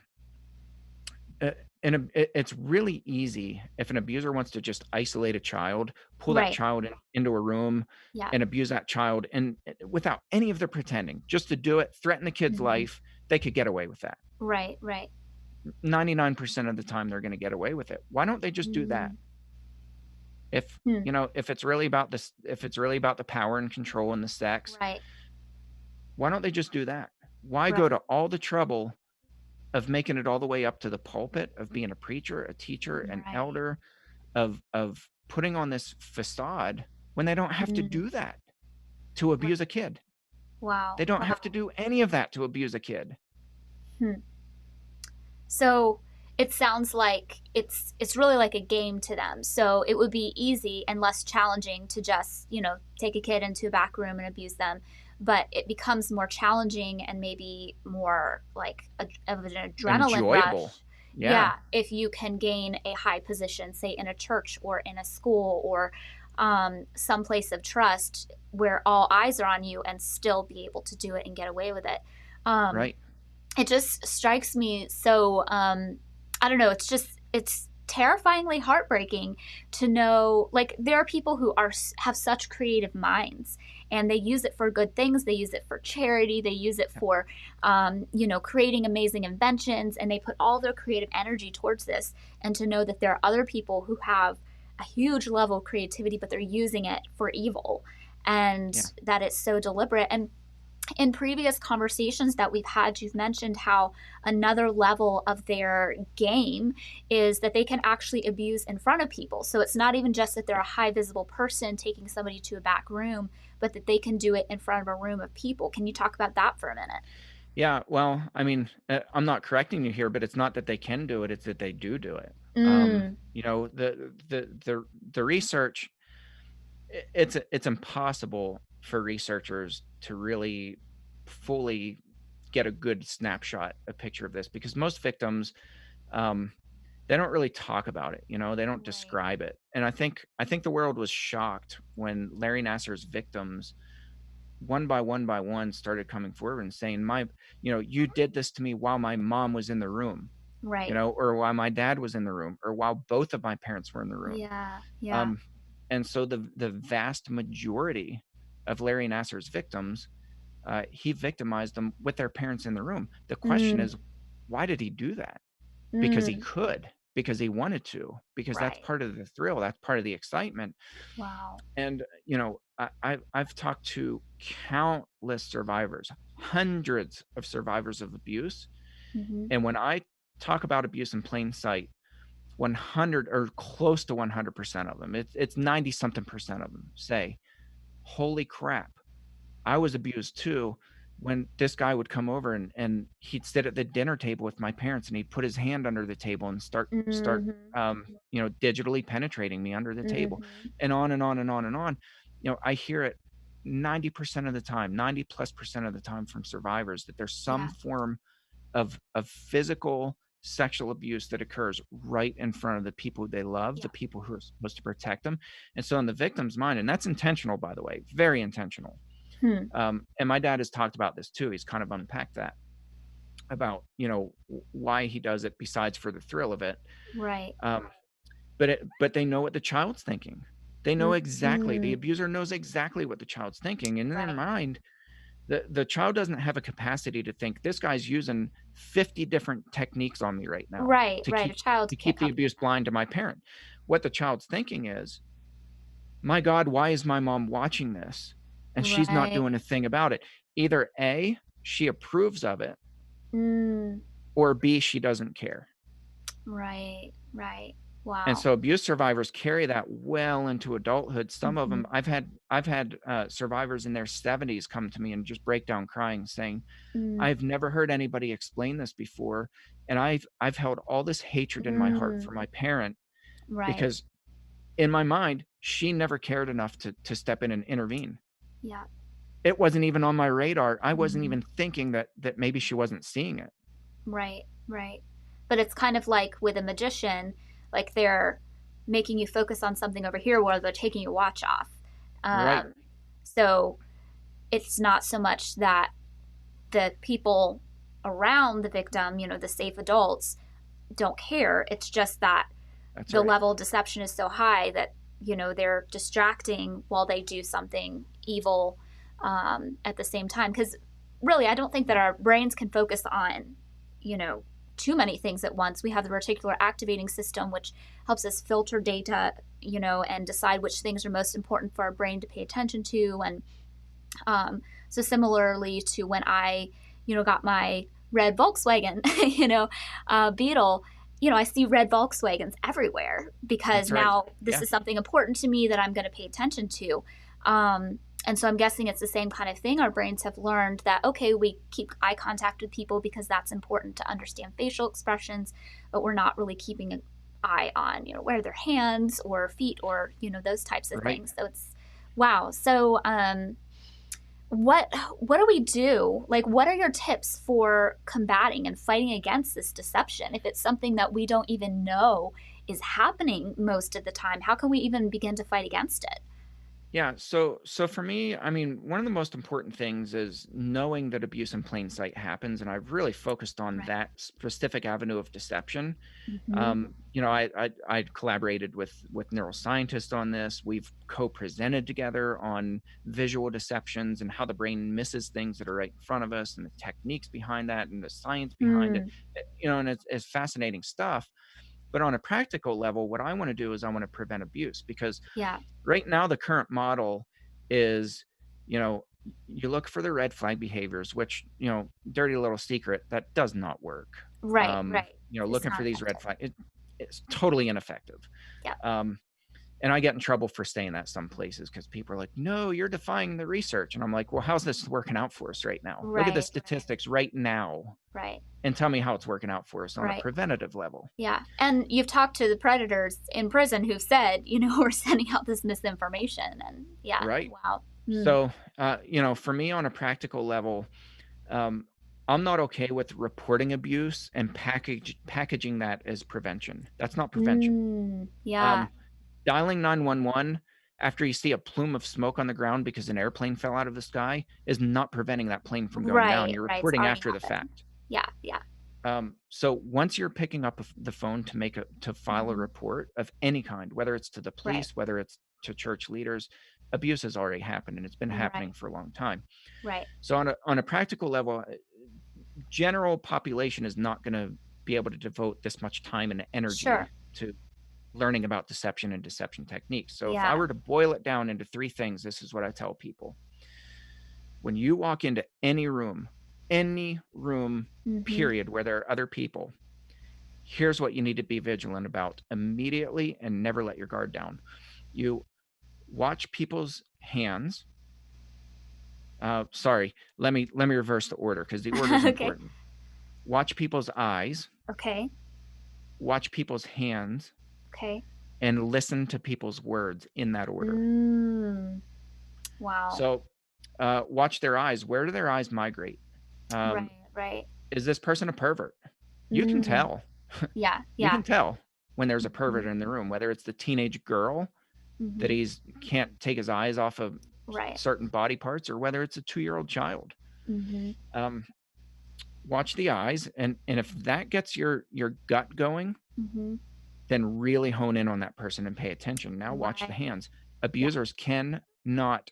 Uh, it's really easy if an abuser wants to just isolate a child, pull that Right. child into a room Yeah. and abuse that child, and without any of the pretending, just to do it, threaten the kid's Mhm. life, they could get away with that. Right, right. 99% of the time, they're gonna get away with it. Why don't they just do that? Mm. If, Hmm. if it's really about this, if it's really about the power and control and the sex, Right, why don't they just do that? Why go right, to all the trouble of making it all the way up to the pulpit, of being a preacher, a teacher, an right. elder, of putting on this facade, when they don't have to Mm, do that to right. abuse a kid. They Wow, don't have to wow. do any of that to abuse a kid. Hmm. So it sounds like it's really like a game to them. So it would be easy and less challenging to just, take a kid into a back room and abuse them. But it becomes more challenging and maybe more like of an adrenaline Enjoyable. rush. Yeah, Yeah, if you can gain a high position, say in a church or in a school or some place of trust where all eyes are on you and still be able to do it and get away with it. Um, right. it just strikes me so I don't know, it's terrifyingly heartbreaking to know, like, there are people who have such creative minds and they use it for good things, they use it for charity, they use it for creating amazing inventions, and they put all their creative energy towards this. And to know that there are other people who have a huge level of creativity but they're using it for evil, Yeah, and that it's so deliberate. And in previous conversations that we've had, you've mentioned how another level of their game is that they can actually abuse in front of people. So it's not even just that they're a right. high visible person taking somebody to a back room, but that they can do it in front of a room of people. Can you talk about that for a minute? Yeah, well, I mean, I'm not correcting you here, but it's not that they can do it, it's that they do it. Mm, The research, it's impossible for researchers to really fully get a good snapshot, a picture of this, because most victims, um, they don't really talk about it, they don't right, describe it. And I think the world was shocked when Larry Nasser's victims, one by one, started coming forward and saying, you did this to me while my mom was in the room, right. or while my dad was in the room, or while both of my parents were in the room. Yeah, yeah. Um, and so the vast majority of Larry Nasser's victims, he victimized them with their parents in the room. The question Mm, is, why did he do that? Because he mm, could, because he wanted to, because that's right. part of the thrill, that's part of the excitement. Wow. And I've talked to countless survivors, hundreds of survivors of abuse, Hmm. and when I talk about abuse in plain sight, 100 or close to 100% of them, it's 90 something percent of them say, "Holy crap, I was abused too." When this guy would come over, and he'd sit at the dinner table with my parents, and he'd put his hand under the table and start Hmm. digitally penetrating me under the table, Hmm. and on and on and on and on. I hear it 90% of the time, 90 plus percent of the time, from survivors, that there's some Yeah, form of physical sexual abuse that occurs right in front of the people they love, the yeah. people who are supposed to protect them. And so in the victim's mind, and that's intentional, by the way, very intentional. Hmm. And my dad has talked about this too. He's kind of unpacked that, about why he does it, besides for the thrill of it. Right. Um, but they know what the child's thinking. They know exactly. The Mm, abuser knows exactly what the child's thinking, and in their right. mind, The child doesn't have a capacity to think, "This guy's using 50 different techniques on me right now Right, right, a child to can't keep the comprehend abuse blind to my parent." What the child's thinking is, "My god, why is my mom watching this? And that. she's not Right. doing a thing about it." Either A, she approves of it, Mm, or B, she doesn't care. right, right. And Wow. so abuse survivors carry that well into adulthood. Some of Mhm. them, I've had survivors in their 70s come to me and just break down crying, saying, Mm, "I've never heard anybody explain this before, and I've held all this hatred in my heart mm, for my parent right. because in my mind, she never cared enough to step in and intervene. Yeah. It wasn't even on my radar. I wasn't Mhm. even thinking that maybe she wasn't seeing it." Right, right. But it's kind of like with a magician, like they're making you focus on something over here while they're taking your watch off. Right. Um, so it's not so much that the people around the victim, the safe adults, don't care. It's just that That's the right. level of deception is so high that they're distracting while they do something evil at the same time. Because really, I don't think that our brains can focus on you know too many things at once. We have the reticular activating system, which helps us filter data, and decide which things are most important for our brain to pay attention to. And so similarly to when I, got my red Volkswagen, Beetle, I see red Volkswagens everywhere because That's right. now this Yeah. is something important to me that I'm going to pay attention to. And so I'm guessing it's the same kind of thing. Our brains have learned that, okay, we keep eye contact with people because that's important to understand facial expressions, but we're not really keeping an eye on, where their hands or feet or, those types of Right. things. So it's, wow. So, what what do we do? Like, what are your tips for combating and fighting against this deception if it's something that we don't even know is happening most of the time? How can we even begin to fight against it? Yeah, so for me, I mean, one of the most important things is knowing that abuse in plain sight happens, and I've really focused on Right. that specific avenue of deception. Mm-hmm. I collaborated with neuroscientists on this. We've co-presented together on visual deceptions and how the brain misses things that are right in front of us, and the techniques behind that, and the science behind it. Mm, And it's fascinating stuff. But on a practical level, what I want to do is I want to prevent abuse because yeah. right now, the current model is, you look for the red flag behaviors, which, dirty little secret, that does not work. Right. Right. It's Looking not for these red effective. flag it's totally ineffective. Yeah. Um, and I get in trouble for saying that some places because people are like, "No, you're defying the research." And I'm like, "Well, how's this working out for us right now? Look at the Right. Right. statistics right now Right. and tell me how it's working out for us on a Right. preventative level." Yeah. And you've talked to the predators in prison who've said, we're sending out this misinformation. And yeah. Right? Wow. Mm, So, for me on a practical level, Um, I'm not okay with reporting abuse and packaging that as prevention. That's not prevention. yeah. Um, Dialing 911 after you see a plume of smoke on the ground because an airplane fell out of the sky is not preventing that plane from going down. Right. You're Right. It's reporting already after the happened. fact. Yeah. Yeah. So once you're picking up the phone to file a Hmm. report of any kind, whether it's to the Right. police, whether it's to church leaders, abuse has already happened and it's been happening Right. for a long time. Right. So on a practical level, general population is not gonna be able to devote this much time and energy Sure. to learning about deception and deception techniques. So if I Yeah. were to boil it down into 3 things, this is what I tell people. When you walk into any room, Hmm. period, where there are other people, here's what you need to be vigilant about immediately and never let your guard down. You watch people's hands. Sorry, let me reverse the order because the order is Okay. important. Watch people's eyes, Okay. watch people's hands, Okay. and listen to people's words in that order. Mm. Wow. So, watch their eyes. Where do their eyes migrate? Um, Right. Right. is this person a pervert? You can Mm. tell. Yeah. You Yeah. can tell when there's a Hmm. pervert in the room, whether it's the teenage girl that Hmm. he's can't take his eyes off of Right. certain body parts, or whether it's a 2-year-old child. Hmm. Um, Watch the eyes, and if that gets your gut going, Hmm. then really hone in on that person and pay attention. Now watch the Right. hands. Yeah. Abusers can not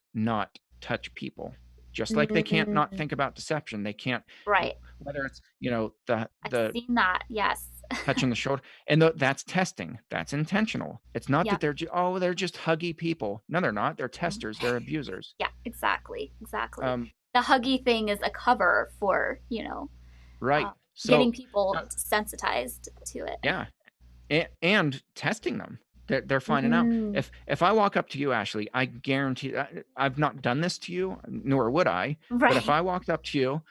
touch people. just like they can't not Mm, think about deception. They can't, right. whether it's, you know, the I've the seen that. Yes. touch on the shoulder, and that's testing. That's intentional. It's not that Yep. they're just huggy people. No, they're not. They're testers. They're abusers. Yeah, exactly. Exactly. Um, The huggy thing is a cover for, right. getting So, people uh, sensitized to it. yeah, and testing them. They're finding out. Mm, If I walk up to you, Ashley, I guarantee I've not done this to you, nor would I. But if right. I walked up to you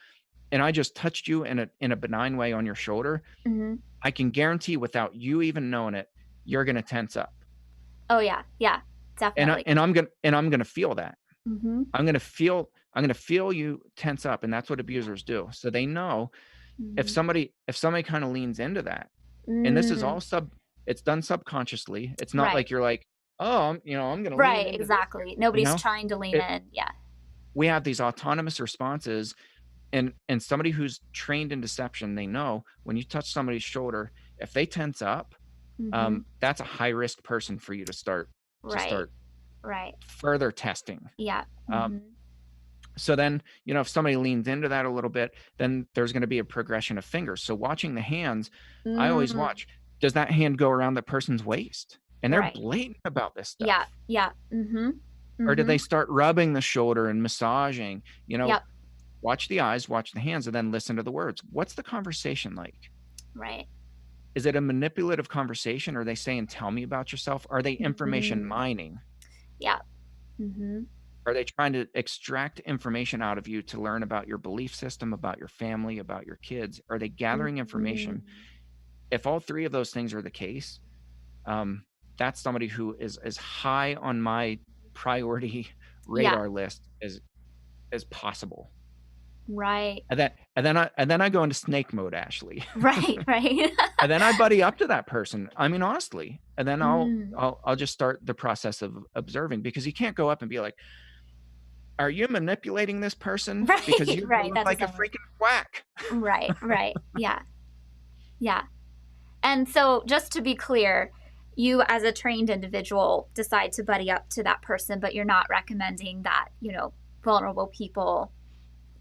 and I just touched you in a benign way on your shoulder, Hmm. I can guarantee without you even knowing it, you're gonna tense up. Oh yeah, yeah, definitely. I'm gonna feel that. Hmm. I'm gonna feel you tense up, and that's what Yeah. abusers do. So they know Hmm. if somebody kind of leans into that, and this is Mm, all it's done subconsciously. It's not right. like you're like, oh, I'm gonna lean Right. into this. Exactly. You Nobody's know, trying to lean it in. Yeah. we have these autonomous responses, and somebody who's trained in deception, they know when you touch somebody's shoulder, if they tense up, Hmm. that's a high risk person for you to Right. start Right. further testing. Yeah. Um, Hmm. so then, if somebody leans into that a little bit, then there's going to be a progression of fingers. So watching the hands, I always Mm, watch, does that hand go around the person's waist? And they're right. blatant about this Yeah. stuff. Yeah. Hmm. Or do Hmm. they start rubbing the shoulder and massaging? Yep. Watch the eyes, watch the hands, and then listen to the words. What's the conversation like? Right. Is it a manipulative conversation? Are they saying, tell me about yourself? Are they information Mm, mining? yeah. Hmm. Are they trying to extract information out of you to learn about your belief system, about your family, about your kids? Are they gathering information? Mm, If all three of those things are the case, um, that's somebody who is as high on my priority yeah. radar list as possible. Right. And then I go into snake mode, Ashley. Right. Right. And then I buddy up to that person. I mean, honestly. And then I'll Mm. I'll I'll just start the process of observing, because you can't go up and be like, "Are you manipulating this person? Because Right. you Right. look That like a doesn't work. freaking quack." Right. Right. Yeah. Yeah. And so, just to be clear, you as a trained individual decide to buddy up to that person, but you're not recommending that, vulnerable people,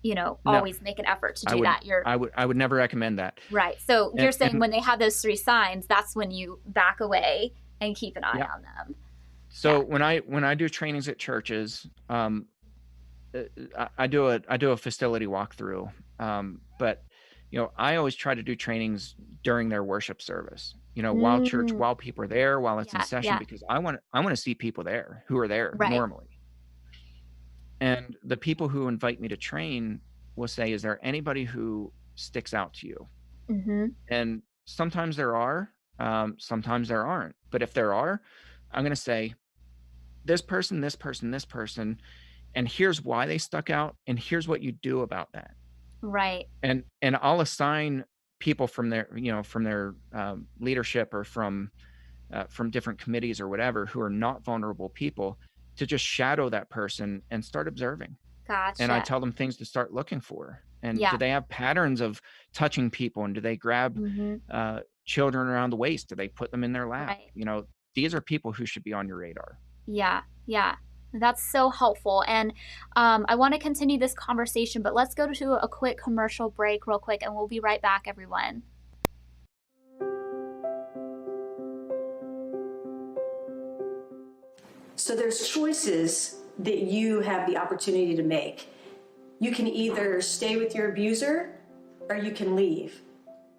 No, always make an effort to I do would that. You're I would never recommend that. right. So, you're saying And when they have those three signs, that's when you back away and keep an eye yeah. on them. So Yeah. when I do trainings at churches, I do a facility walkthrough. But I always try to do trainings during their worship service. While church, Mm, while people are there, while it's in yeah. session, Yeah. because I want to see people there who are there Right. normally. And the people who invite me to train will say, "Is there anybody who sticks out to you?" Mm-hmm. And sometimes there are, sometimes there aren't. But if there are, I'm going to say, this person, this person, this person, and here's why they stuck out, and here's what you do about that. Right. And I'll assign people from their leadership, or from different committees or whatever, who are not vulnerable people, to just shadow that person and start observing. And I Gotcha. tell them things to start looking for. And do Yeah. they have patterns of touching people? And do they grab Mm-hmm. children around the waist? Do they put them in their lap? Right. These are people who should be on your radar. Yeah, yeah. That's so helpful. And I want to continue this conversation, but let's go to a quick commercial break, real quick, and we'll be right back, everyone. So there's choices that you have the opportunity to make. You can either stay with your abuser or you can leave.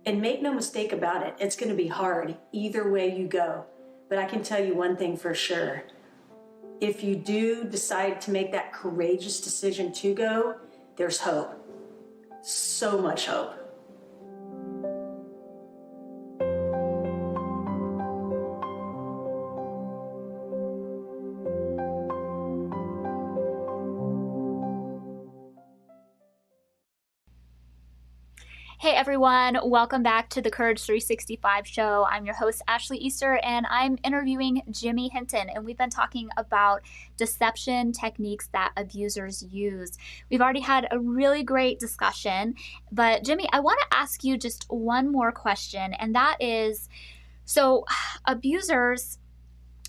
And make no mistake about it, it's going to be hard either way you go. But I can tell you one thing for sure. If you do decide to make that courageous decision to go, there's hope. So much hope. Hey everyone, welcome back to the Courage 365 show. I'm your host, Ashley Easter, and I'm interviewing Jimmy Hinton, and we've been talking about deception techniques that abusers use. We've already had a really great discussion, but Jimmy, I want to ask you just one more question, and that is, so abusers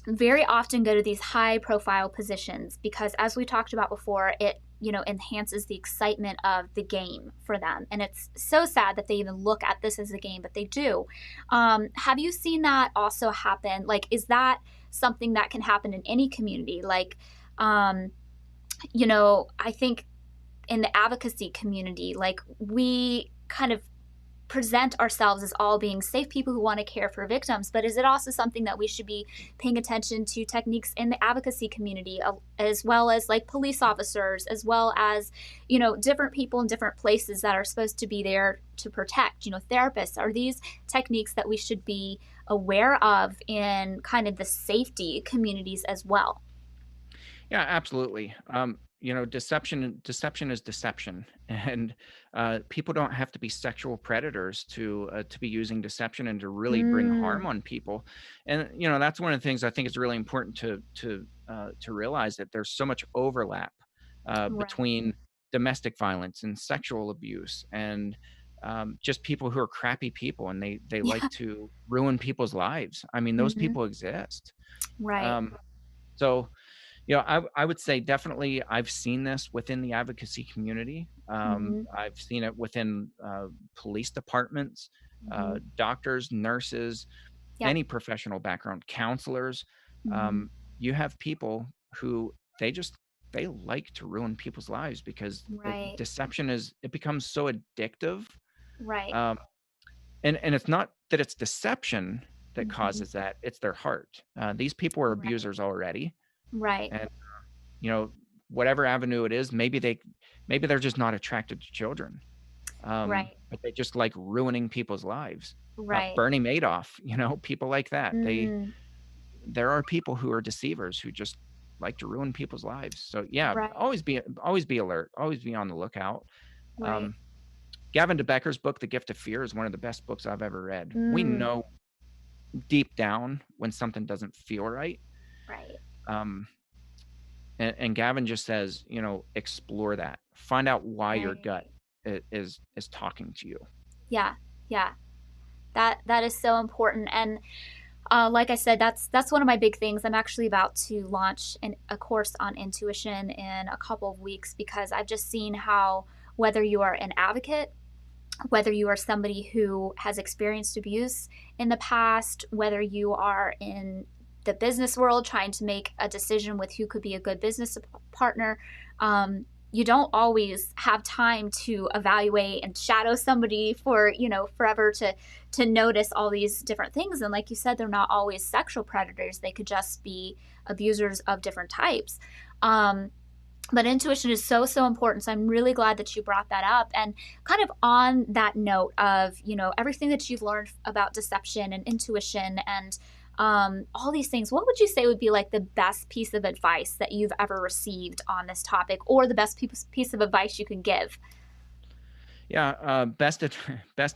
very often go to these high profile positions because, as we talked about before, it enhances the excitement of the game for them. And it's so sad that they even look at this as a game, but they do. Have you seen that also happen? Like, is that something that can happen in any community? Like, um, I think in the advocacy community, like, we kind of present ourselves as all being safe people who want to care for victims, but is it also something that we should be paying attention to techniques in the advocacy community, as well as like police officers, as well as different people in different places that are supposed to be there to protect, therapists? Are these techniques that we should be aware of in kind of the safety communities as well? Yeah, absolutely. Deception is deception, and people don't have to be sexual predators to be using deception and to really bring harm Mm, on people. And that's one of the things I think is really important to realize, that there's so much overlap right. between domestic violence and sexual abuse and just people who are crappy people, and they like Yeah. to ruin people's lives. I mean, those Hmm. people exist. Right. Um, so I would say definitely I've seen this within the advocacy community. Hmm. I've seen it within police departments, Hmm. doctors, nurses, Yep. any professional background, counselors. Hmm. Um, you have people who they like to ruin people's lives because Right. deception it becomes so addictive. Right. Um, and it's not that it's deception that Hmm. causes that; it's their heart. These people are Right. abusers already, Right. and you know, whatever avenue it is, maybe they're just not attracted to children, Right. but they just like ruining people's lives. Right. Bernie Madoff, people like that. Mm, There are people who are deceivers who just like to ruin people's lives. So yeah, right. always be alert, always be on the lookout. Right. Um, Gavin DeBecker's book, The Gift of Fear, is one of the best books I've ever read. We Mm, know deep down when something doesn't feel right. right. Um, and Gavin just says, explore that. Find out why your gut Right. is talking to you. Yeah. Yeah. That is so important. And like I said, that's one of my big things. I'm actually about to launch a course on intuition in a couple of weeks, because I've just seen how, whether you are an advocate, whether you are somebody who has experienced abuse in the past, whether you are in the business world trying to make a decision with who could be a good business partner, you don't always have time to evaluate and shadow somebody for forever to notice all these different things. And like you said, they're not always sexual predators. They could just be abusers of different types. um, but intuition is so so important, so I'm really glad that you brought that up. And kind of on that note of everything that you've learned about deception and intuition and all these things, what would you say would be like the best piece of advice that you've ever received on this topic, or the best piece of advice you can give? Yeah, best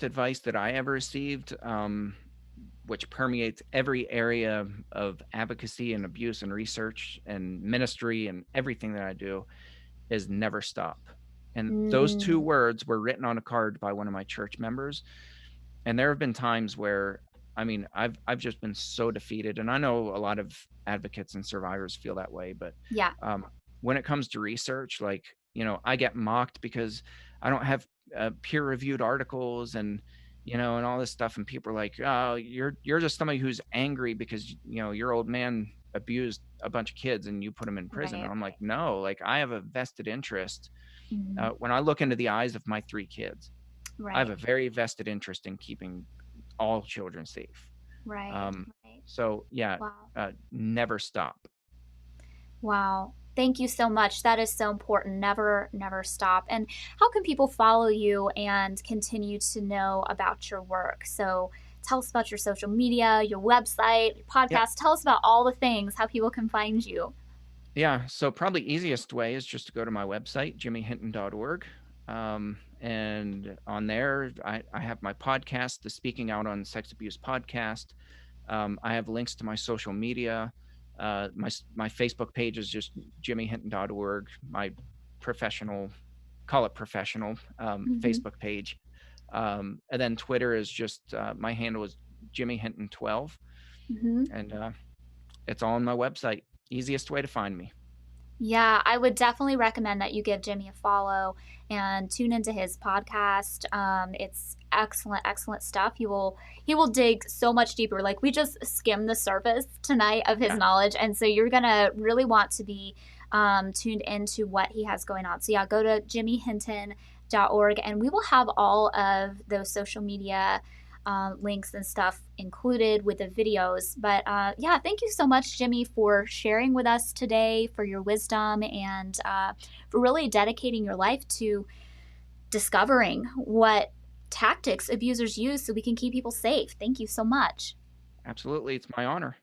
advice that I ever received, which permeates every area of advocacy and abuse and research and ministry and everything that I do, is never stop. And those two Mm, words were written on a card by one of my church members. And there have been times where, I mean, I've just been so defeated, and I know a lot of advocates and survivors feel that way. But yeah. um, when it comes to research, like I get mocked because I don't have peer-reviewed articles and all this stuff, and people are like, "Oh, you're just somebody who's angry because your old man abused a bunch of kids and you put them in prison." Right. And I'm like, Right. "No, like I have a vested interest. Hmm. When I look into the eyes of my three kids, I have Right. a very vested interest in keeping all children safe." Right. Um, Right. so yeah, Wow. never stop. Wow. Thank you so much. That is so important. Never, never stop. And how can people follow you and continue to know about your work? So tell us about your social media, your website, your Yeah, podcast. Tell us about all the things, how people can find you. yeah. So probably easiest way is just to go to my website, jimmyhinton.org. And on there, I have my podcast, the Speaking Out on Sex Abuse podcast. I have links to my social media. My Facebook page is just jimmyhinton.org. My professional, call it professional, Hmm. Facebook page. And then Twitter is just my handle is Jimmy Hinton 12, Hmm. and it's all on my website. Easiest way to find me. Yeah, I would definitely recommend that you give Jimmy a follow and tune into his podcast. It's excellent, excellent stuff. He will dig so much deeper. Like we just skimmed the surface tonight of his Yeah, knowledge, and so you're gonna really want to be tuned into what he has going on. So yeah, go to jimmyhinton.org, and we will have all of those social media links and stuff included with the videos. But yeah, thank you so much, Jimmy, for sharing with us today, for your wisdom, and for really dedicating your life to discovering what tactics abusers use so we can keep people safe. Thank you so much. absolutely. It's my honor.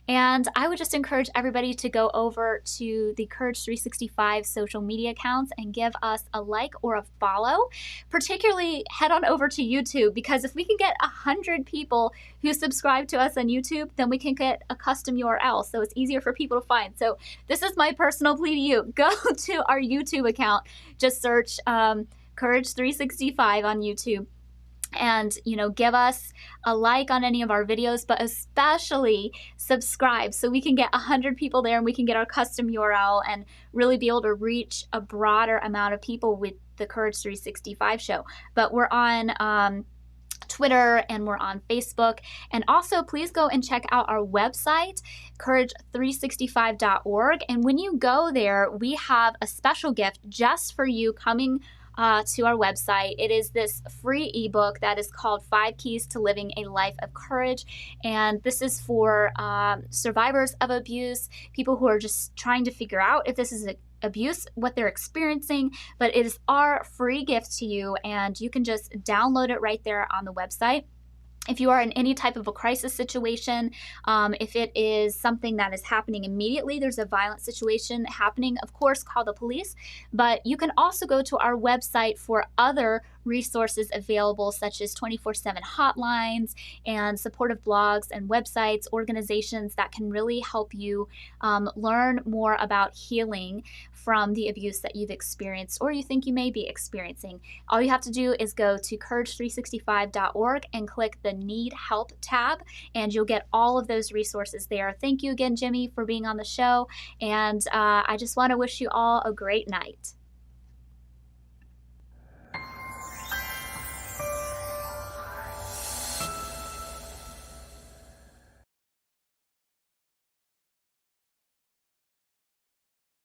And I would just encourage everybody to go over to the Courage 365 social media accounts and give us a like or a follow. Particularly, head on over to YouTube, because if we can get 100 people who subscribe to us on YouTube, then we can get a custom URL. So it's easier for people to find. So this is my personal plea to you. Go to our YouTube account. Just search Courage 365 on YouTube, and give us a like on any of our videos, but especially subscribe so we can get 100 people there and we can get our custom URL and really be able to reach a broader amount of people with the Courage 365 show. But we're on Twitter and we're on Facebook. And also, please go and check out our website, courage365.org. And when you go there, we have a special gift just for you coming to our website. It is this free ebook that is called 5 Keys to Living a Life of Courage. And this is for survivors of abuse, people who are just trying to figure out if this is abuse, what they're experiencing. But it is our free gift to you, and you can just download it right there on the website. If you are in any type of a crisis situation, if it is something that is happening immediately, there's a violent situation happening, of course, call the police. But you can also go to our website for other resources available, such as 24/7 hotlines and supportive blogs and websites, organizations that can really help you learn more about healing from the abuse that you've experienced or you think you may be experiencing. All you have to do is go to courage365.org and click the Need Help tab, and you'll get all of those resources there. Thank you again, Jimmy, for being on the show, and I just want to wish you all a great night.